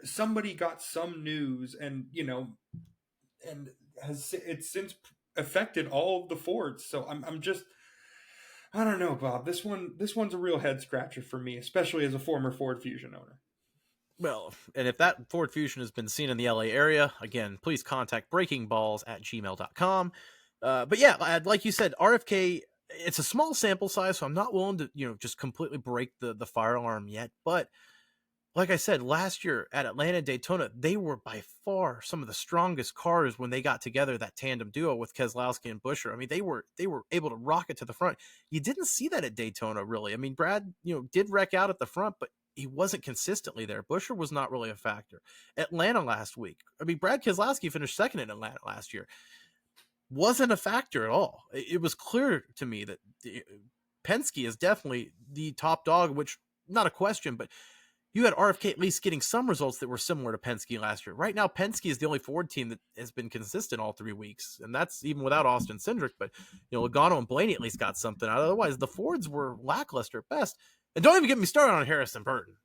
somebody got some news, and it's since affected all of the Fords. So I'm just, I don't know, Bob. This one's a real head scratcher for me, especially as a former Ford Fusion owner. Well, and if that Ford Fusion has been seen in the LA area, again, please contact breakingballs@gmail.com. But yeah, like you said, RFK, it's a small sample size, so I'm not willing to, just completely break the fire alarm yet. But like I said, last year at Atlanta and Daytona, they were by far some of the strongest cars when they got together, that tandem duo with Keselowski and Buescher. I mean, they were able to rocket to the front. You didn't see that at Daytona, really. I mean, Brad, did wreck out at the front, but he wasn't consistently there. Buescher was not really a factor. Atlanta last week, I mean, Brad Keselowski finished second in Atlanta last year. Wasn't a factor at all. It was clear to me that Penske is definitely the top dog, which, not a question, but you had RFK at least getting some results that were similar to Penske last year. Right now, Penske is the only Ford team that has been consistent all 3 weeks, and that's even without Austin Cindric. But Logano and Blaney at least got something out. Otherwise, the Fords were lackluster at best. And don't even get me started on Harrison Burton.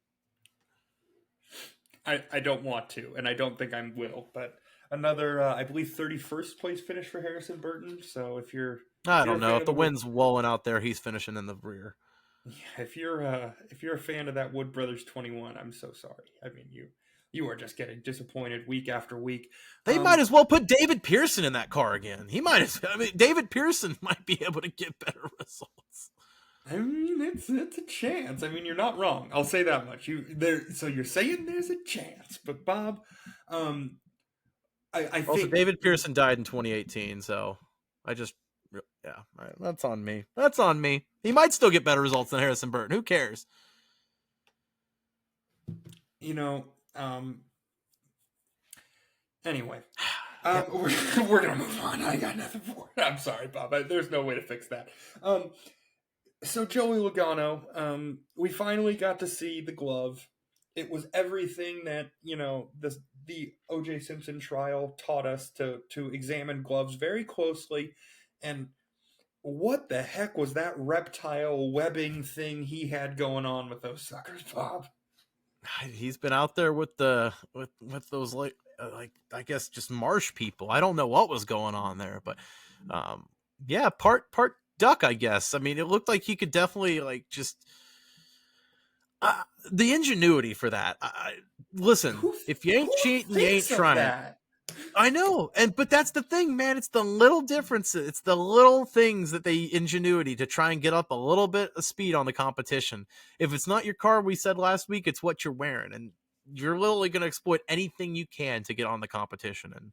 I don't want to, and I don't think I will. But another, I believe, 31st place finish for Harrison Burton. So if you're, I don't know, if the wind's blowing out there, he's finishing in the rear. Yeah, if you're a fan of that Wood Brothers 21, I'm so sorry. I mean, you are just getting disappointed week after week. They might as well put David Pearson in that car again. David Pearson might be able to get better results. I mean, it's a chance. I mean, you're not wrong. I'll say that much. So you're saying there's a chance, but Bob, I think also David Pearson died in 2018, so that's on me. That's on me. He might still get better results than Harrison Burton. Who cares? Anyway, we're gonna move on. I got nothing for it. I'm sorry, Bob. There's no way to fix that. So Joey Logano, we finally got to see the glove. It was everything that the O.J. Simpson trial taught us to examine gloves very closely. And what the heck was that reptile webbing thing he had going on with those suckers, Bob? He's been out there with those like I guess just marsh people. I don't know what was going on there, but part duck, I guess. I mean, it looked like he could definitely just the ingenuity for that. Listen, if you ain't cheating, you ain't trying. That? I know, but that's the thing, man. It's the little differences. It's the little things that they ingenuity to try and get up a little bit of speed on the competition. If it's not your car, we said last week, it's what you're wearing, and you're literally going to exploit anything you can to get on the competition. And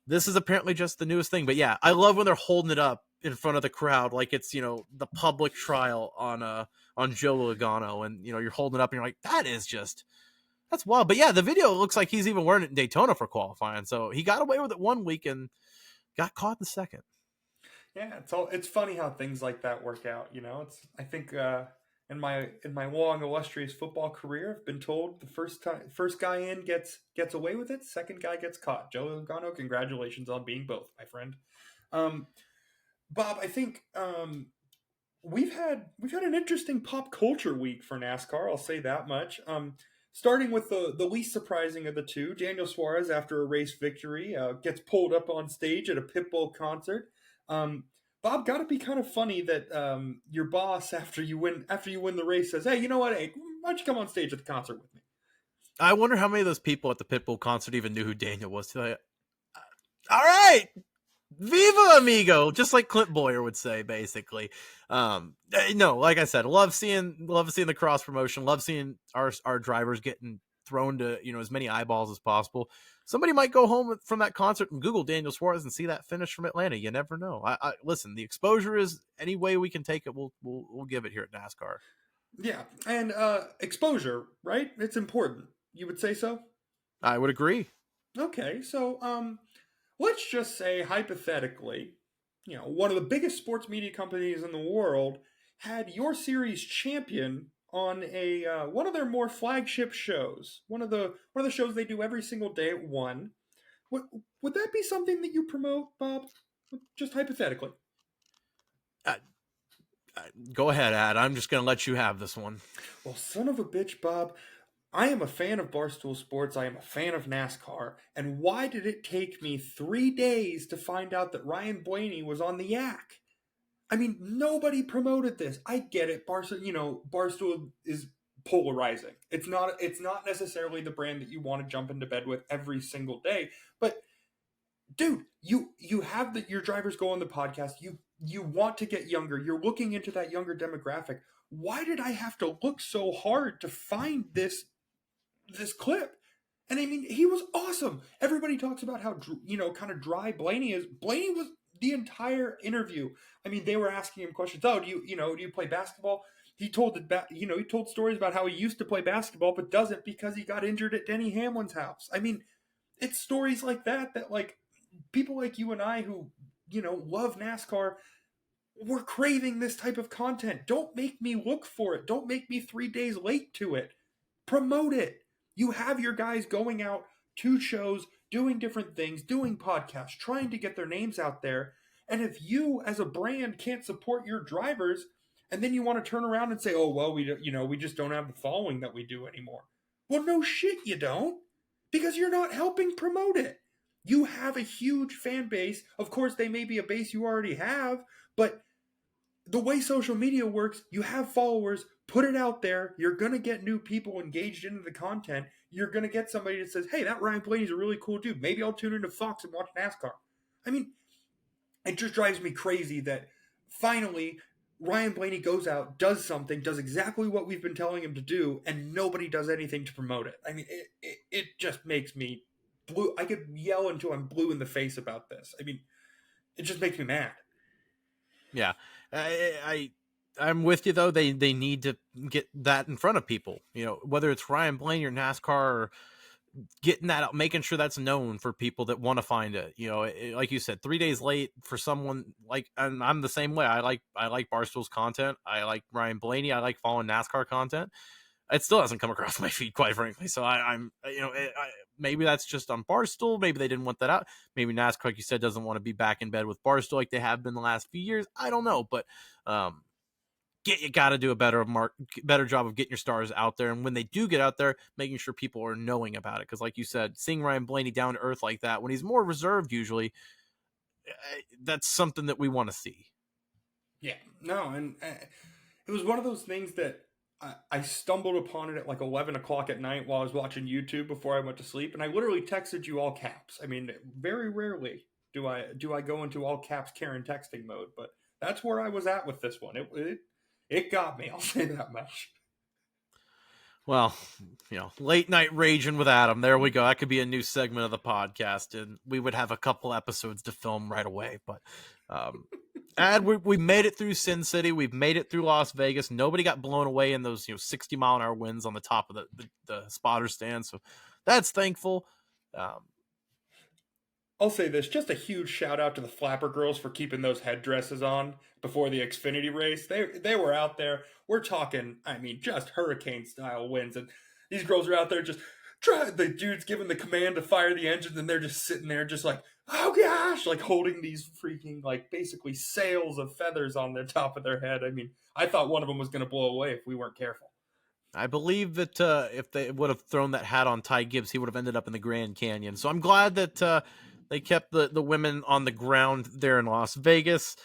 this is apparently just the newest thing. But yeah, I love when they're holding it up in front of the crowd like it's the public trial on Joe Logano, and you're holding it up and you're like, that's wild. But yeah, the video looks like he's even wearing it in Daytona for qualifying. So he got away with it 1 week and got caught the second. Yeah, it's funny how things like that work out. I think in my long illustrious football career, I've been told the first guy in gets away with it, second guy gets caught. Joe Logano, congratulations on being both, my friend. Bob, I think we've had an interesting pop culture week for NASCAR. I'll say that much. Starting with the least surprising of the two, Daniel Suarez, after a race victory, gets pulled up on stage at a Pitbull concert. Bob, got to be kind of funny that your boss, after you win the race, says, "Hey, you know what? Hey, why don't you come on stage at the concert with me?" I wonder how many of those people at the Pitbull concert even knew who Daniel was. All right, Viva amigo, just like Clint Boyer would say, basically. No, like I said, love seeing the cross promotion, love seeing our drivers getting thrown to as many eyeballs as possible. Somebody might go home from that concert and Google Daniel Suarez and see that finish from Atlanta. You never know. I listen, the exposure is any way we can take it. We'll give it here at NASCAR. Yeah, and exposure, right? It's important. You would say so? I would agree. Okay, so let's just say hypothetically one of the biggest sports media companies in the world had your series champion on a one of their more flagship shows, one of the shows they do every single day at 1. Would that be something that you promote, Bob? Just hypothetically. Uh, Go ahead, Ad. I'm just going to let you have this one. Well, son of a bitch, Bob. I am a fan of Barstool Sports. I am a fan of NASCAR. And why did it take me 3 days to find out that Ryan Blaney was on the Yak? I mean, nobody promoted this. I get it. Barstool is polarizing. It's not necessarily the brand that you want to jump into bed with every single day. But dude, you have your drivers go on the podcast. You want to get younger. You're looking into that younger demographic. Why did I have to look so hard to find this clip? And I mean, he was awesome. Everybody talks about how kind of dry Blaney is. Blaney was the entire interview. I mean, they were asking him questions. Oh, do you play basketball? He told he told stories about how he used to play basketball but doesn't because he got injured at Denny Hamlin's house. I mean, it's stories like that like people like you and I who love NASCAR, we're craving this type of content. Don't make me look for it. Don't make me 3 days late to it. Promote it. You have your guys going out to shows, doing different things, doing podcasts, trying to get their names out there. And if you as a brand can't support your drivers, and then you want to turn around and say, oh, well, we just don't have the following that we do anymore. Well, no shit you don't, because you're not helping promote it. You have a huge fan base. Of course, they may be a base you already have, but the way social media works, you have followers, put it out there. You're going to get new people engaged into the content. You're going to get somebody that says, hey, that Ryan Blaney's a really cool dude. Maybe I'll tune into Fox and watch NASCAR. I mean, it just drives me crazy that finally Ryan Blaney goes out, does something, does exactly what we've been telling him to do, and nobody does anything to promote it. I mean, it just makes me blue. I could yell until I'm blue in the face about this. I mean, it just makes me mad. Yeah, I'm with you though. They need to get that in front of people. Whether it's Ryan Blaney or NASCAR, or getting that out, making sure that's known for people that want to find it. Like you said, 3 days late for someone like, and I'm the same way. I like Barstool's content. I like Ryan Blaney. I like following NASCAR content. It still hasn't come across my feed, quite frankly. So I'm maybe that's just on Barstool. Maybe they didn't want that out. Maybe NASCAR, like you said, doesn't want to be back in bed with Barstool like they have been the last few years. I don't know, but you got to do a better job of getting your stars out there. And when they do get out there, making sure people are knowing about it. Because like you said, seeing Ryan Blaney down to earth like that, when he's more reserved usually, that's something that we want to see. Yeah, no, and it was one of those things that I stumbled upon it at like 11 o'clock at night while I was watching YouTube before I went to sleep, and I literally texted you all caps. I mean, very rarely do I go into all caps Karen texting mode, but that's where I was at with this one. It got me, I'll say that much. Well, late night raging with Adam. There we go. That could be a new segment of the podcast, and we would have a couple episodes to film right away. But we made it through Sin City. We've made it through Las Vegas. Nobody got blown away in those 60-mile-an-hour winds on the top of the spotter stand. So that's thankful. I'll say this, just a huge shout out to the Flapper girls for keeping those headdresses on before the Xfinity race. They were out there. We're talking, I mean, just hurricane style winds, and these girls are out there just the dude's giving the command to fire the engines, and they're just sitting there just like, oh gosh, like holding these freaking like basically sails of feathers on the top of their head. I mean, I thought one of them was going to blow away if we weren't careful. I believe that if they would have thrown that hat on Ty Gibbs, he would have ended up in the Grand Canyon. So I'm glad that they kept the women on the ground there in Las Vegas.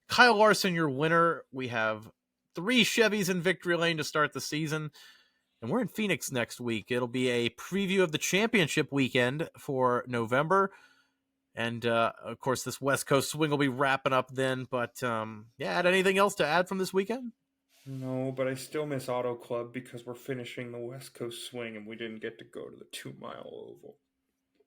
Kyle Larson, your winner. We have 3 Chevys in victory lane to start the season. And we're in Phoenix next week. It'll be a preview of the championship weekend for November. And, of course, this West Coast swing will be wrapping up then. But, anything else to add from this weekend? No, but I still miss Auto Club because we're finishing the West Coast swing and we didn't get to go to the 2-mile oval.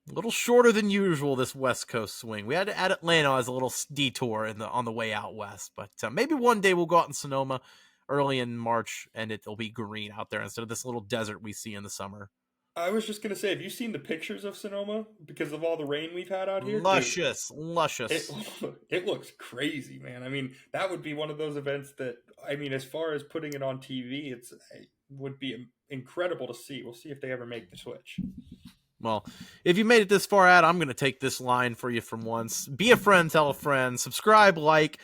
A little shorter than usual, this West Coast swing. We had to add Atlanta as a little detour on the way out west. But maybe one day we'll go out in Sonoma early in March and it'll be green out there instead of this little desert we see in the summer. I was just gonna say, have you seen the pictures of Sonoma because of all the rain we've had out here? Dude, Luscious. it looks crazy, man. I mean, that would be one of those events that, I mean, as far as putting it on TV, it would be incredible to see. We'll see if they ever make the switch. Well, if you made it this far out, I'm going to take this line for you from once. Be a friend, tell a friend, subscribe, like.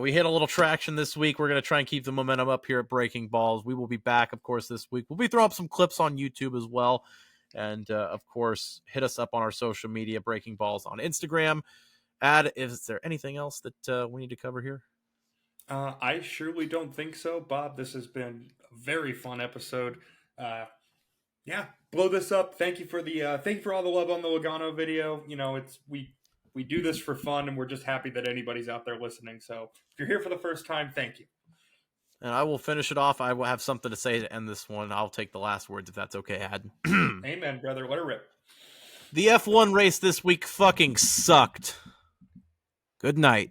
We hit a little traction this week. We're going to try and keep the momentum up here at Breaking Balls. We will be back, of course, this week. We'll be throwing up some clips on YouTube as well. And, of course, hit us up on our social media, Breaking Balls on Instagram. Is there anything else that we need to cover here? I surely don't think so, Bob. This has been a very fun episode. Yeah, blow this up. Thank you for all the love on the Logano video. You know, we do this for fun, and we're just happy that anybody's out there listening. So if you're here for the first time, thank you. And I will finish it off. I will have something to say to end this one. I'll take the last words if that's okay, Ad. Amen, brother. Let her rip. The F1 race this week fucking sucked. Good night.